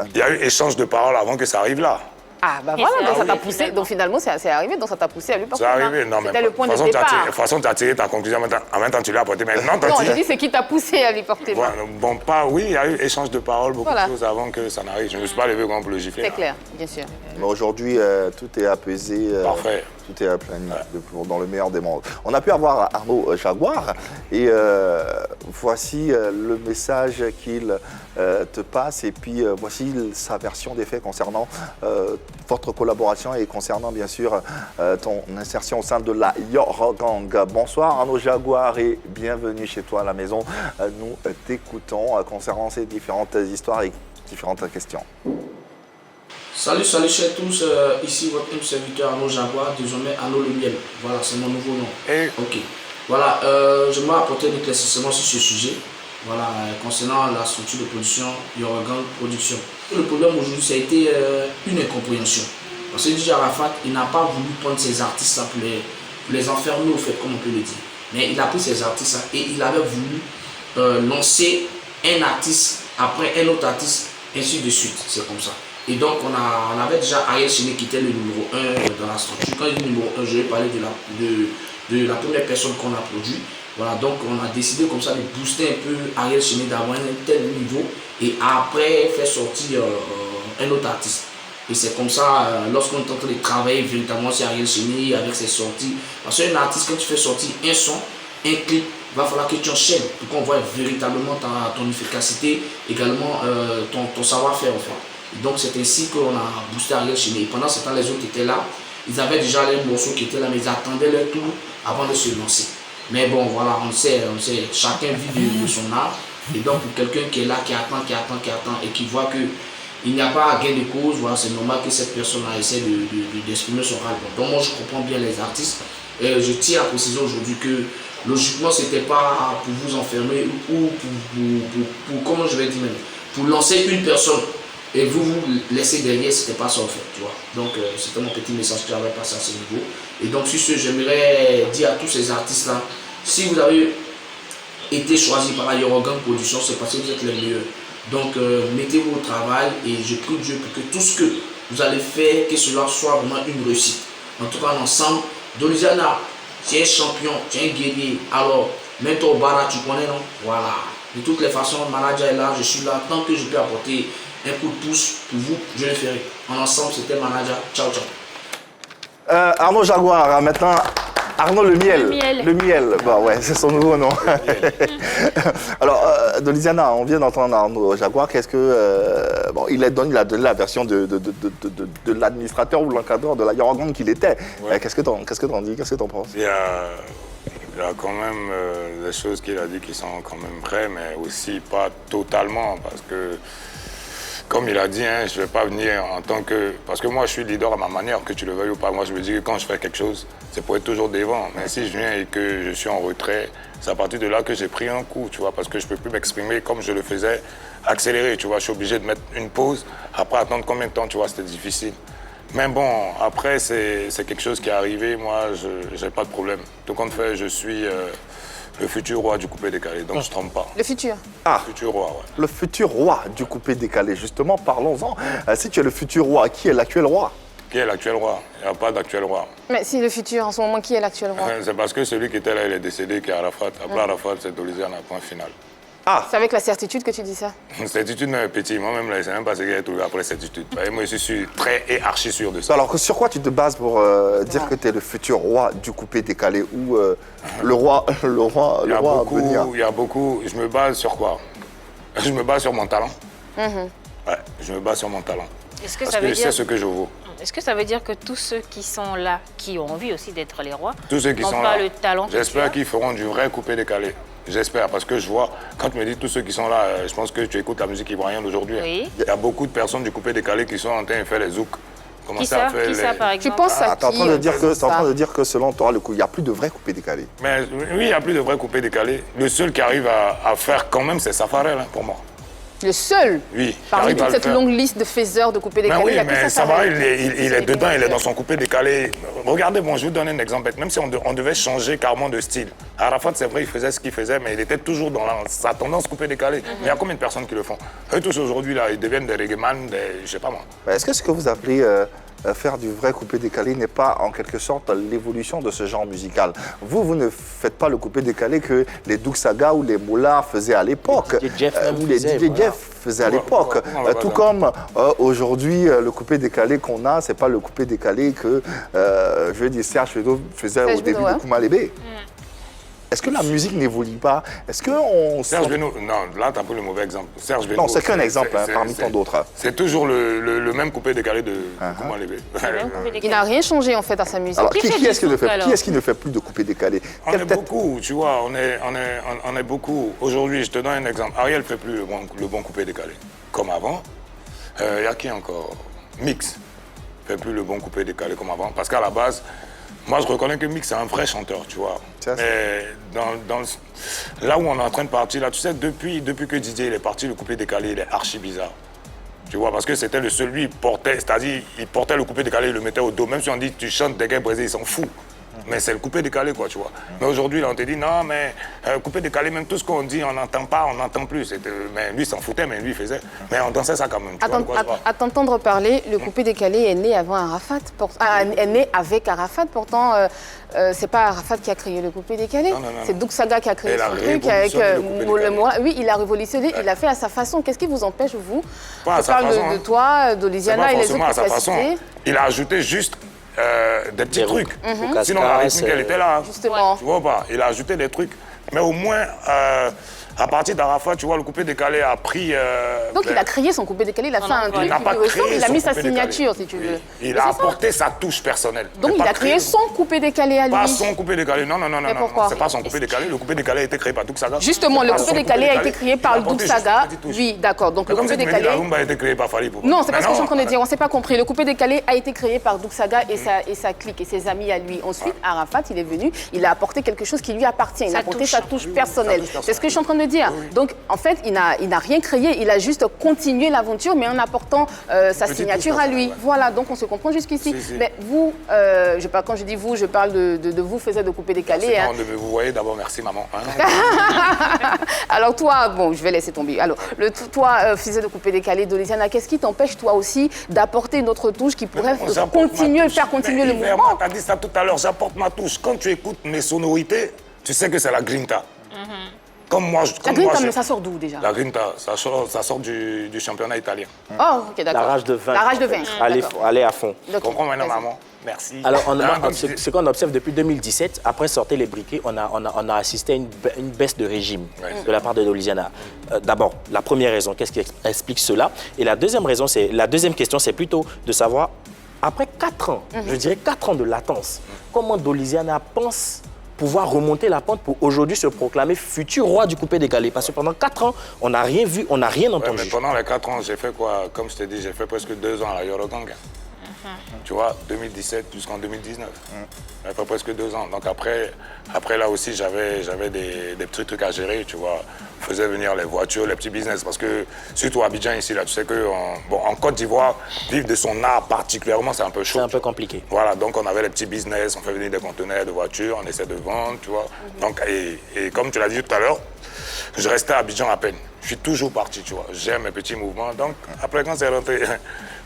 Il y a eu échange de paroles avant que ça arrive là. Ah, bah voilà, donc ça t'a poussé. Donc finalement, c'est arrivé, donc ça t'a poussé à lui porter main. C'est arrivé, non, mais c'était le point de départ. De toute façon, tu as tiré ta conclusion, en même temps, tu l'as apporté. Mais non, j'ai dit c'est qui t'a poussé à lui porter main. Bon, oui, il y a eu échange de paroles, beaucoup de choses avant que ça n'arrive. Je ne me suis pas levé comme pour le gifler. C'est clair, bien sûr. Mais aujourd'hui, tout est apaisé. Parfait. Tout est aplani, dans le meilleur des mondes. On a pu avoir Arnaud Jaguar et voici le message qu'il te passe et puis voici sa version des faits concernant votre collaboration et concernant bien sûr ton insertion au sein de la Your Gang. Bonsoir Arnaud Jaguar et bienvenue chez toi à la maison. Nous t'écoutons concernant ces différentes histoires et différentes questions. Salut chers tous, ici votre serviteur Arnaud Jaguar, désormais Arnaud Le Miel. Voilà, c'est mon nouveau nom. Ok. Voilà, j'aimerais apporter un éclaircissement sur ce sujet. Voilà, concernant la structure de production Your Gang Production. Le problème aujourd'hui, ça a été une incompréhension. Parce que DJ Arafat, il n'a pas voulu prendre ces artistes-là pour les enfermer au fait, comme on peut le dire. Mais il a pris ces artistes-là et il avait voulu lancer un artiste après un autre artiste, ainsi de suite. C'est comme ça. Et donc, on avait déjà Ariel Chéné qui était le numéro 1 dans la structure. Quand il dit numéro 1, je vais parler de la première personne qu'on a produit. Voilà, donc on a décidé comme ça de booster un peu Ariel Chéné, d'avoir un tel niveau et après faire sortir un autre artiste. Et c'est comme ça, lorsqu'on est en train de travailler véritablement sur Ariel Chéné avec ses sorties. Parce qu'un artiste, quand tu fais sortir un son, un clip, il va falloir que tu enchaînes pour qu'on voit véritablement ton efficacité, également ton savoir-faire en fait. Donc c'est ainsi qu'on a boosté Ariel Chéné. Et pendant ce temps, les autres étaient là. Ils avaient déjà les morceaux qui étaient là, mais ils attendaient leur tour avant de se lancer. Mais bon, voilà, on sait, chacun vit de son art. Et donc pour quelqu'un qui est là, qui attend, et qui voit qu'il n'y a pas gain de cause, voilà, c'est normal que cette personne-là essaie d'exprimer son ras-le-bol. Donc moi, je comprends bien les artistes. Je tiens à préciser aujourd'hui que logiquement, ce n'était pas pour vous enfermer ou pour comment je vais dire même, pour lancer une personne. Et vous laissez derrière, ce n'était pas ça en fait, tu vois. Donc c'était mon petit message que j'avais passé à ce niveau. Et donc sur ce, j'aimerais dire à tous ces artistes-là, si vous avez été choisi par la Your Gang Production, c'est parce que vous êtes les meilleurs. Donc mettez-vous au travail et je prie Dieu pour que tout ce que vous allez faire, que cela soit vraiment une réussite. En tout cas, ensemble, Doliziana, tu es un champion, tu es un guerrier. Alors, mets-toi au bar, tu connais, non? Voilà. De toutes les façons, le manager est là, je suis là. Tant que je peux apporter un coup de pouce pour vous, je le ferai. En ensemble, c'était manager. Ciao, ciao. Arnaud Jaguar, maintenant Arnaud Le Miel. Le Miel. Bah ouais, c'est son nouveau nom. Alors, Doliziana, on vient d'entendre Arnaud Jaguar. Qu'est-ce que. Bon, il a donné la version de l'administrateur ou l'encadreur de la Your Gang qu'il était. Ouais. Qu'est-ce que t'en dis? Qu'est-ce que t'en penses? Il y a quand même des choses qu'il a dit qui sont quand même vraies, mais aussi pas totalement, parce que, comme il a dit, hein, je ne vais pas venir en tant que... Parce que moi, je suis leader à ma manière, que tu le veuilles ou pas. Moi, je me dis que quand je fais quelque chose, c'est pour être toujours devant. Mais si je viens et que je suis en retrait, c'est à partir de là que j'ai pris un coup, tu vois, parce que je ne peux plus m'exprimer comme je le faisais, accéléré, tu vois. Je suis obligé de mettre une pause. Après, attendre combien de temps, tu vois, c'était difficile. Mais bon, après, c'est quelque chose qui est arrivé. Moi, je n'ai pas de problème. Tout compte fait, je suis le futur roi du coupé décalé, donc je ne trompe pas. Le futur. Ah, Le futur roi, ouais. le futur roi du coupé décalé. Justement, parlons-en. Si tu es le futur roi, qui est l'actuel roi? Qui est l'actuel roi? Il n'y a pas d'actuel roi. Mais si le futur, en ce moment, qui est l'actuel roi? C'est parce que celui qui était là, il est décédé, qui est Arafat. Après Arafat, c'est Doliziana, point final. C'est avec la certitude que tu dis ça? Certitude, petit. Moi-même, là, je ne sais même pas ce qu'il y a tout après certitude. Moi, je suis très et archi sûr de ça. Alors, sur quoi tu te bases pour dire que tu es le futur roi du coupé décalé ou le roi à venir? Il y a beaucoup. Je me base sur quoi? Je me base sur mon talent. Ouais, je me base sur mon talent. Est-ce que Parce ça que veut je sais dire... ce que je vaux. Est-ce que ça veut dire que tous ceux qui sont là, qui ont envie aussi d'être les rois, Tous ceux qui n'ont sont pas là, le talent que tu j'espère as? qu'ils feront du vrai coupé décalé. J'espère, parce que je vois, quand tu me dis tous ceux qui sont là, je pense que tu écoutes la musique ivoirienne d'aujourd'hui. Oui. Il y a beaucoup de personnes du coupé décalé qui sont en train de faire les zouks. Qui ça, par exemple? Tu penses à T'es en qui train de dire que, t'es en train de dire que selon toi, il n'y a plus de vrai coupé décalé. Mais oui, il n'y a plus de vrai coupé décalé. Le seul qui arrive à faire quand même, c'est Safarel, hein, pour moi. Le seul? Oui. Parmi arrive à toute le cette faire. longue liste de faiseurs de coupé décalé, Mais oui, il y a que mais ça. Safarel, il est dedans, il est dans son coupé décalé. Regardez, bon, je vais vous donner un exemple bête. Même si on devait changer carrément de style. Arafat, c'est vrai, il faisait ce qu'il faisait, mais il était toujours dans sa tendance coupé décalé. Mais il y a combien de personnes qui le font? Eux tous aujourd'hui, là, ils deviennent des reggaeman, je sais pas moi. Est-ce que ce que vous appelez faire du vrai coupé décalé n'est pas en quelque sorte l'évolution de ce genre musical? Vous ne faites pas le coupé décalé que les Doug Saga ou les Moula faisaient à l'époque, Les DJ Jeff ou les DJ Jeff faisaient à l'époque. Tout comme aujourd'hui, le coupé décalé qu'on a, c'est pas le coupé décalé que, je veux dire, Serge Fedo faisait au début de Kouma Lébé. Est-ce que la musique n'évolue pas? Est-ce qu'on... Serge Beno, non, là, tu as pris le mauvais exemple. Serge Beno, Non, c'est qu'un exemple parmi tant d'autres. C'est toujours le même coupé décalé de Kouma Lébé. Il n'a rien changé en fait à sa musique. Alors, Qui fait qui est-ce du qui ne zouk, fait, alors qui est-ce qui ne fait plus de coupé décalé? On est beaucoup, tu vois, on est beaucoup. Aujourd'hui, je te donne un exemple. Ariel ne fait plus le bon coupé décalé, comme avant. Il y a qui encore? Mix ne fait plus le bon coupé décalé comme avant. Parce qu'à la base, moi, je reconnais que Mix, c'est un vrai chanteur, tu vois. Mais là où on est en train de partir, là, tu sais, depuis que Didier il est parti, le coupé décalé, il est archi bizarre. Tu vois, parce que c'était le seul, lui, il portait, c'est-à-dire, il portait le coupé décalé, il le mettait au dos. Même si on dit, tu chantes des gars brésilien, il s'en fout. Mais c'est le coupé décalé, quoi, tu vois. Mais aujourd'hui, là, on te dit, non, mais coupé décalé, même tout ce qu'on dit, on n'entend pas, on n'entend plus. Mais lui, il s'en foutait, mais lui, il faisait. Mais on dansait ça quand même. À t'entendre parler, le coupé décalé est né avant Arafat. Est né avec Arafat. Pourtant, c'est pas Arafat qui a créé le coupé décalé. C'est Doug Saga qui a créé son truc avec Moula. Oui, il a révolutionné, il l'a fait à sa façon. Qu'est-ce qui vous empêche, vous? Je parle de toi, d'Oliziana et les autres que tu as cités. Il a ajouté juste des petits trucs. Sinon, la rythmique, elle était là. Justement. Tu vois pas? Il a ajouté des trucs. Mais au moins, à partir d'Arafat, tu vois, le coupé décalé a pris... Donc il a créé son coupé décalé, il a fait un truc, il a mis sa signature, si tu veux. Il a apporté sa touche personnelle. Donc il a créé son coupé décalé à lui. Pas son coupé décalé, non, pourquoi? c'est pas son coupé décalé. Le coupé décalé a été créé par Doug Saga. Justement, le coupé décalé a été créé par Doug Saga. Oui, d'accord. Donc le coupé décalé... La rumba a été créée par Fally Poupa. Non, c'est pas ce que je suis en train de dire, on s'est pas compris. Le coupé décalé a été créé par Doug Saga et sa clique et ses amis à lui. Ensuite, Arafat, il est venu, il a apporté quelque chose qui lui appartient. Il a apporté sa touche personnelle. C'est ce que je suis en train de dire. Donc, en fait, il n'a rien créé, il a juste continué l'aventure, mais en apportant sa signature à lui. Voilà, donc on se comprend jusqu'ici. Mais vous, quand je dis vous, je parle de vous, faisiez de coupé décalé. Vous voyez, d'abord, merci maman. Alors toi, bon, je vais laisser tomber. Alors, toi, faisais de coupé décalé, Doliziana, qu'est-ce qui t'empêche, toi aussi, d'apporter une autre touche qui pourrait faire continuer le mouvement? Tu as dit ça tout à l'heure, j'apporte ma touche. Quand tu écoutes mes sonorités, tu sais que c'est la grinta. Comme moi, la grinta, mais ça sort d'où déjà? La grinta, ça sort du championnat italien. Oh, ok, d'accord. La rage de vaincre. La rage de vaincre. Allez à fond. Tu comprends maintenant, maman? Merci. Alors, ce qu'on observe depuis 2017, après sortir les briquets, on a assisté à une baisse de régime de la part de Doliziana. D'abord, la première raison, qu'est-ce qui explique cela? Et la deuxième question, c'est plutôt de savoir, après 4 ans, je dirais 4 ans de latence, comment Doliziana pense pouvoir remonter la pente pour aujourd'hui se proclamer futur roi du coupé décalé. Parce que pendant 4 ans, on n'a rien vu, on n'a rien entendu. Mais pendant les 4 ans, j'ai fait quoi? Comme je t'ai dit, j'ai fait presque 2 ans à la Yorogang. Tu vois, 2017 jusqu'en 2019. J'ai fait presque 2 ans. Donc après là aussi, j'avais des petits trucs à gérer, tu vois. On faisait venir les voitures, les petits business. Parce que, surtout à Abidjan, ici, là, tu sais qu'en Côte d'Ivoire, vivre de son art particulièrement, c'est un peu chaud. C'est un peu compliqué. Voilà, donc on avait les petits business, on fait venir des conteneurs de voitures, on essaie de vendre, tu vois. Donc, et comme tu l'as dit tout à l'heure, je restais à Abidjan à peine. Je suis toujours parti, tu vois. J'aime mes petits mouvements. Donc, après, quand c'est rentré,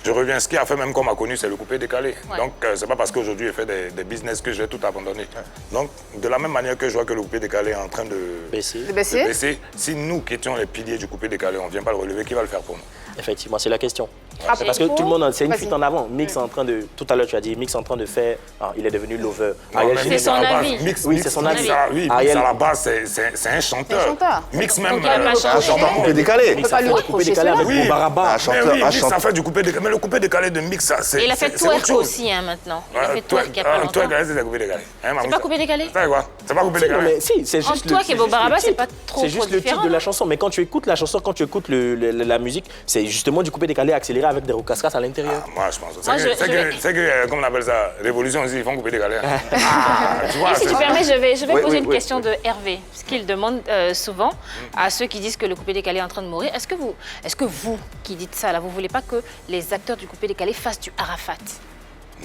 Je reviens. Ce qui a fait même qu'on m'a connu, c'est le coupé décalé. Ouais. Donc, c'est pas parce qu'aujourd'hui je fais des business que je vais tout abandonner. Donc, de la même manière que je vois que le coupé décalé est en train de Baisser. De baisser. baisser, si nous qui étions les piliers du coupé décalé, on ne vient pas le relever, qui va le faire pour nous? Effectivement, c'est la question. Ah, C'est parce que tout le monde, c'est une Vas-y. fuite en avant. Mix est en train de, tout à l'heure tu as dit, Mix est en train de faire, il est devenu lover. Non, Ariel mais Jimmy- C'est son à la base, avis. Mix, Oui, Mix, c'est son Mix, avis. à- oui, Mix, Ariel- à la base, c'est un chanteur. Un chanteur. Mix même. Donc, il a pas changé. chanteur coupé décalé. On peut pas lui Coupé reprocher décalé cela. avec Oui. Bobaraba. Un Mais chanteur, oui, un Mix, ça chanteur. fait du coupé décalé. Mais le coupé décalé de Mix, ça, c'est. Et il a fait c'est autre twerk chose. aussi hein, maintenant. Il a fait Twerk, twerk il y a pas longtemps. twerk, c'est coupé décalé. Hein, C'est pas coupé décalé? C'est quoi? C'est pas coupé Non, décalé. mais si, c'est Entre juste toi le- et c'est Bobaraba, juste le c'est pas titre. trop C'est juste le différent, titre de la non? chanson. Mais quand tu écoutes la chanson, quand tu écoutes la musique, c'est justement du coupé décalé accéléré avec des rocascas à l'intérieur. Moi, je pense. Moi, C'est que, comment on appelle ça, Révolution aussi, ils font couper décalé. Tu vois, Si tu permets, je vais Oui, poser oui, une oui, question de Hervé, parce qu'il demande souvent à ceux qui disent que le coupé décalé est en train de mourir. Est-ce que vous qui dites ça, là, vous voulez pas que les acteurs du coupé décalé fassent du Arafat?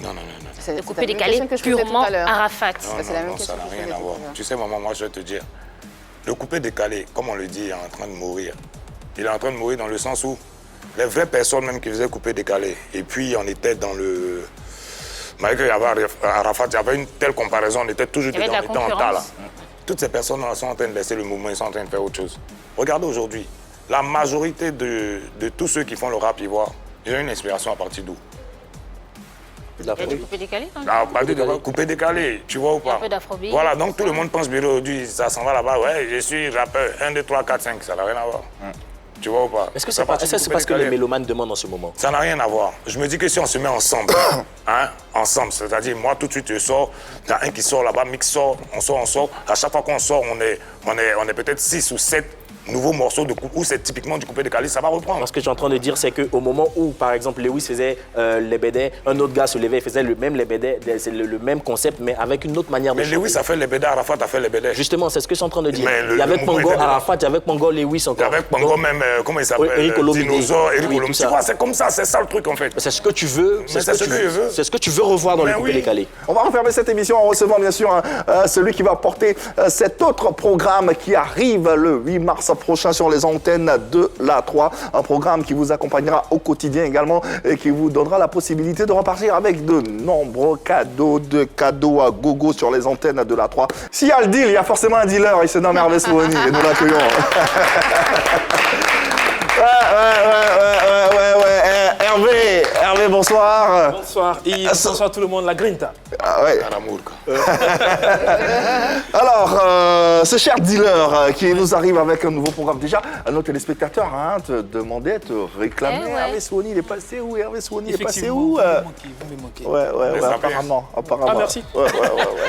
Non. C'est Le la coupé même décalé question que je posais tout purement à l'heure. Arafat. c'est la même Non, question ça n'a que je rien posais à tout voir. à l'heure. Tu sais, maman, moi, je vais te dire, le coupé décalé, comme on le dit, est en train de mourir. Il est en train de mourir dans le sens où les vraies personnes même qui faisaient coupé décalé, et puis on était dans le... Malgré qu'il y avait Arafat, il y avait une telle comparaison, on était toujours Il y avait dedans, de on la était en tas là. concurrence. Toutes ces personnes-là sont en train de laisser le mouvement, ils sont en train de faire autre chose. Regardez aujourd'hui, la majorité de tous ceux qui font le rap ivoire, ils ont une inspiration à partir d'où? Il y a du coupé décalé hein? À partir de coupé décalé, tu vois ou pas? Un peu d'afrobeat. Voilà, donc tout le monde pense bien aujourd'hui, ça s'en va là-bas, ouais, je suis rappeur, 1, 2, 3, 4, 5, ça n'a rien à voir. Tu vois ou pas? Est-ce que Ça c'est pas, partit est-ce que du c'est coupé parce que les décalé. mélomanes demandent en ce moment? Ça n'a rien à voir. Je me dis que si on se met ensemble, ensemble, c'est-à-dire moi tout de suite je sors, il y a un qui sort là-bas, Mix sort, on sort. À chaque fois qu'on sort, on est peut-être 6 ou 7 nouveaux morceaux de où c'est typiquement du coupé décalé, ça va reprendre. Ce que je suis en train de dire, c'est qu'au moment où, par exemple, Lewis faisait les bédés, un autre gars se levait et faisait le même les bédés, c'est le même concept, mais avec une autre manière de Mais chanter. Lewis a fait les bédés, Arafat a fait les bédés. Justement, c'est ce que je suis en train de dire. Mais Il y avait le mouvement Pongo était dedans. Arafat, il y avait Pongo Lewis encore. Avec Pongo Donc, même, comment il s'appelle? Eric Olomide. Dinosaure, Eric Oui, Olomide. tout Tu ça. vois, c'est comme ça, c'est ça le truc en fait. c'est ce que tu veux, Mais c'est ce que je veux. C'est ce que tu veux revoir dans Mais le coupé oui. décalé. On va refermer cette émission en recevant bien sûr celui qui va porter cet autre programme qui arrive le 8 mars prochain sur les antennes de la 3. Un programme qui vous accompagnera au quotidien également et qui vous donnera la possibilité de repartir avec de nombreux cadeaux à gogo sur les antennes de la 3. S'il y a le deal, il y a forcément un dealer. Il se nomme Hervé Souani et nous l'accueillons. Hervé, bonsoir. Bonsoir et bonsoir tout le monde, la Grinta. Ah ouais. À l'amour, quoi. Alors, ce cher dealer qui nous arrive avec un nouveau programme, déjà, nos téléspectateurs te demandaient, te réclamaient. Eh ouais. Hervé Souani, il est passé où? Hervé Souani, il est passé Effectivement, où? vous me manquez. Ouais, ça apparemment. Ah, merci. Ouais,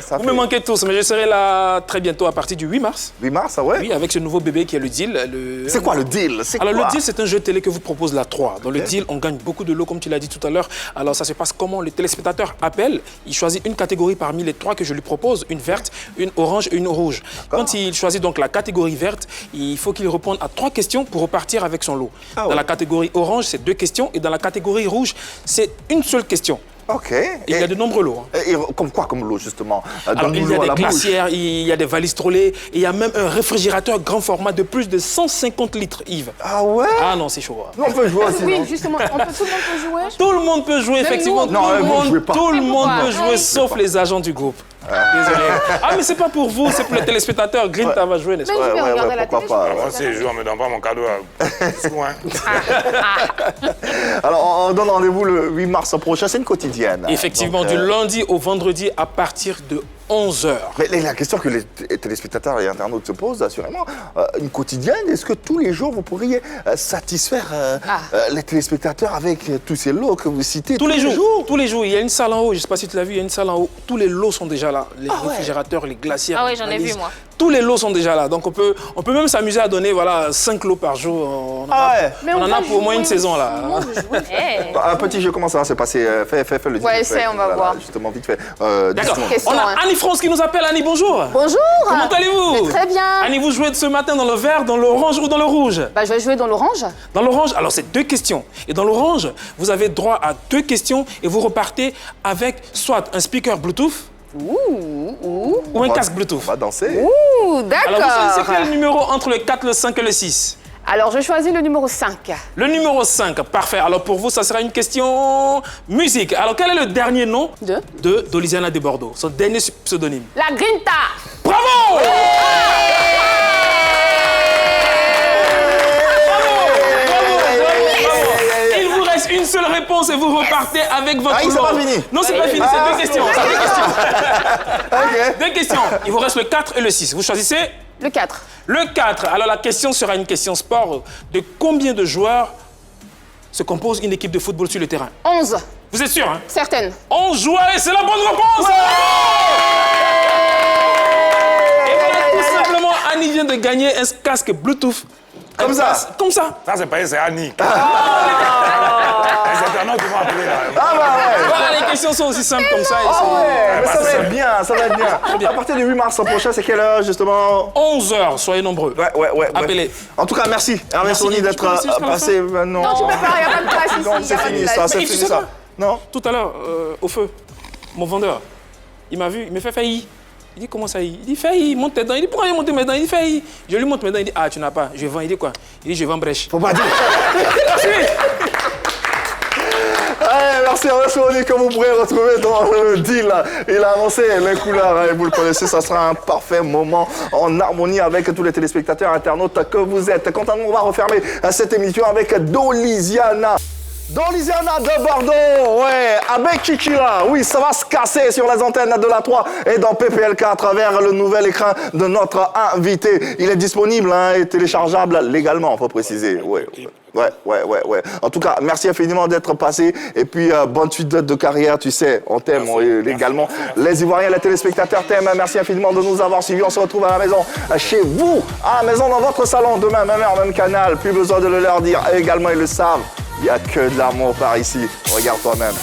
ça Vous fait me manquez tous, mais je serai là très bientôt à partir du 8 mars. 8 mars, ouais. Oui, avec ce nouveau bébé qui est le deal. C'est quoi le deal? C'est Alors, quoi? le deal, c'est un jeu télé que vous propose la 3. Dans le deal, on gagne beaucoup de lots, comme tu l'as dit tout à l'heure. Alors, ça se passe comment? Le téléspectateur appelle, il choisit une catégorie parmi les 3 que je lui propose, une verte, une orange et une rouge. Quand il choisit donc la catégorie verte, il faut qu'il réponde à 3 questions pour repartir avec son lot. Dans la catégorie orange, c'est 2 questions. Et dans la catégorie rouge, c'est une seule question. Ok. Et il y a de nombreux lots. Et comme quoi comme lot, justement? Alors, il y a des glacières, il y a des valises trollées, et il y a même un réfrigérateur grand format de plus de 150 litres, Yves. Ah ouais? Ah non, c'est chaud. hein. Non, on peut jouer aussi, non? Oui, justement, tout le monde peut jouer. Tout le monde peut jouer, effectivement. nous, non, vous jouez pas. Tout le monde pourquoi? peut jouer, sauf les agents du groupe. Désolé. Ah, mais c'est pas pour vous, c'est pour les téléspectateurs. Grinta va jouer, n'est-ce Mais pas? je vais regarder la pourquoi télé. pas, je vais Moi, si je joue, on me donne pas mon cadeau à soin. Alors, on donne rendez-vous le 8 mars prochain, c'est une quotidienne. Effectivement, Donc, du lundi au vendredi à partir de 11h. Mais la question que les téléspectateurs et internautes se posent, assurément, une quotidienne, est-ce que tous les jours vous pourriez satisfaire les téléspectateurs avec tous ces lots que vous citez Tous les jours, il y a une salle en haut, je ne sais pas si tu l'as vu, il y a une salle en haut. Tous les lots sont déjà là. Les réfrigérateurs, les glacières. Ah ouais, les j'en ai valises. vu, moi. Tous les lots sont déjà là. Donc on peut même s'amuser à donner 5 lots par jour. On en a pour au moins une saison là. Eh. Un petit jeu, comment ça va se passer? Fais le Ouais, discours, essaie, on va voir. Justement, vite fait. D'accord. dis-moi. Question, On a hein. Annie France qui nous appelle. Annie, bonjour. Bonjour. Comment allez-vous? Très bien. Annie, vous jouez ce matin dans le vert, dans l'orange ou dans le rouge? Bah, je vais jouer dans l'orange. Dans l'orange, alors c'est 2 questions. Et dans l'orange, vous avez droit à 2 questions et vous repartez avec soit un speaker Bluetooth ou un casque Bluetooth. On va danser. Ouh, Alors vous choisissez d'accord. quel numéro entre le 4, le 5 et le 6? Alors, je choisis le numéro 5. Le numéro 5, parfait. Alors pour vous, ça sera une question musique. Alors quel est le dernier nom d'Olisiana de Bordeaux? Son dernier pseudonyme? La Grinta. Bravo! Il vous reste une seule réponse et vous repartez avec votre lot. C'est pas fini. Non, c'est pas fini, c'est deux questions. Deux questions. Il vous reste le 4 et le 6. Vous choisissez? Le 4. Le 4. Alors la question sera une question sport. De combien de joueurs se compose une équipe de football sur le terrain? 11. Vous êtes sûr, hein? Certaine. 11 joueurs et c'est la bonne réponse! Et voilà, tout simplement, Annie vient de gagner un casque Bluetooth. Comme ça? Comme ça. Ça, c'est pas elle, c'est Annie. Les internautes vont appeler là. Ah bah ouais. Voilà, les questions sont aussi simples comme ça. Ah ouais, mais ça va être bien, ça va être bien. À partir du 8 mars prochain, c'est quelle heure justement? 11h, soyez nombreux. Ouais. Appelez. En tout cas, merci Hervé Sony d'être passé maintenant. Non, tu peux pas, il n'y a pas de place ici. Non, c'est fini ça, c'est Mais fini tu sais ça. quoi? Non? Tout à l'heure, au feu, mon vendeur, il m'a vu, il me fait failli. Il dit, comment ça y? Il dit, failli, monte tes dents. Il dit, pourquoi il monte mes dents? Il dit, failli. Je lui monte mes dents, il dit, ah, tu n'as pas. Je vends. Il dit quoi? Il dit, je vends brèche. Faut pas dire. Allez, merci Hervé Sony, que vous pourrez retrouver dans le deal. Il a annoncé les couleurs, et vous le connaissez, ça sera un parfait moment en harmonie avec tous les téléspectateurs internautes que vous êtes. Quant à nous, on va refermer cette émission avec Dolisiana. Dolisiana de Bordeaux, ouais, avec Kikila, oui, ça va se casser sur les antennes de la 3 et dans PPLK à travers le nouvel écran de notre invité. Il est disponible et téléchargeable légalement, il faut préciser, ouais. En tout cas, merci infiniment d'être passé et puis bonne suite de carrière, tu sais, on t'aime également. Les Ivoiriens, les téléspectateurs t'aiment, merci infiniment de nous avoir suivis. On se retrouve à la maison, chez vous, à la maison, dans votre salon, demain, même heure, même canal. Plus besoin de le leur dire, également ils le savent. Il n'y a que de l'amour par ici. Regarde toi-même.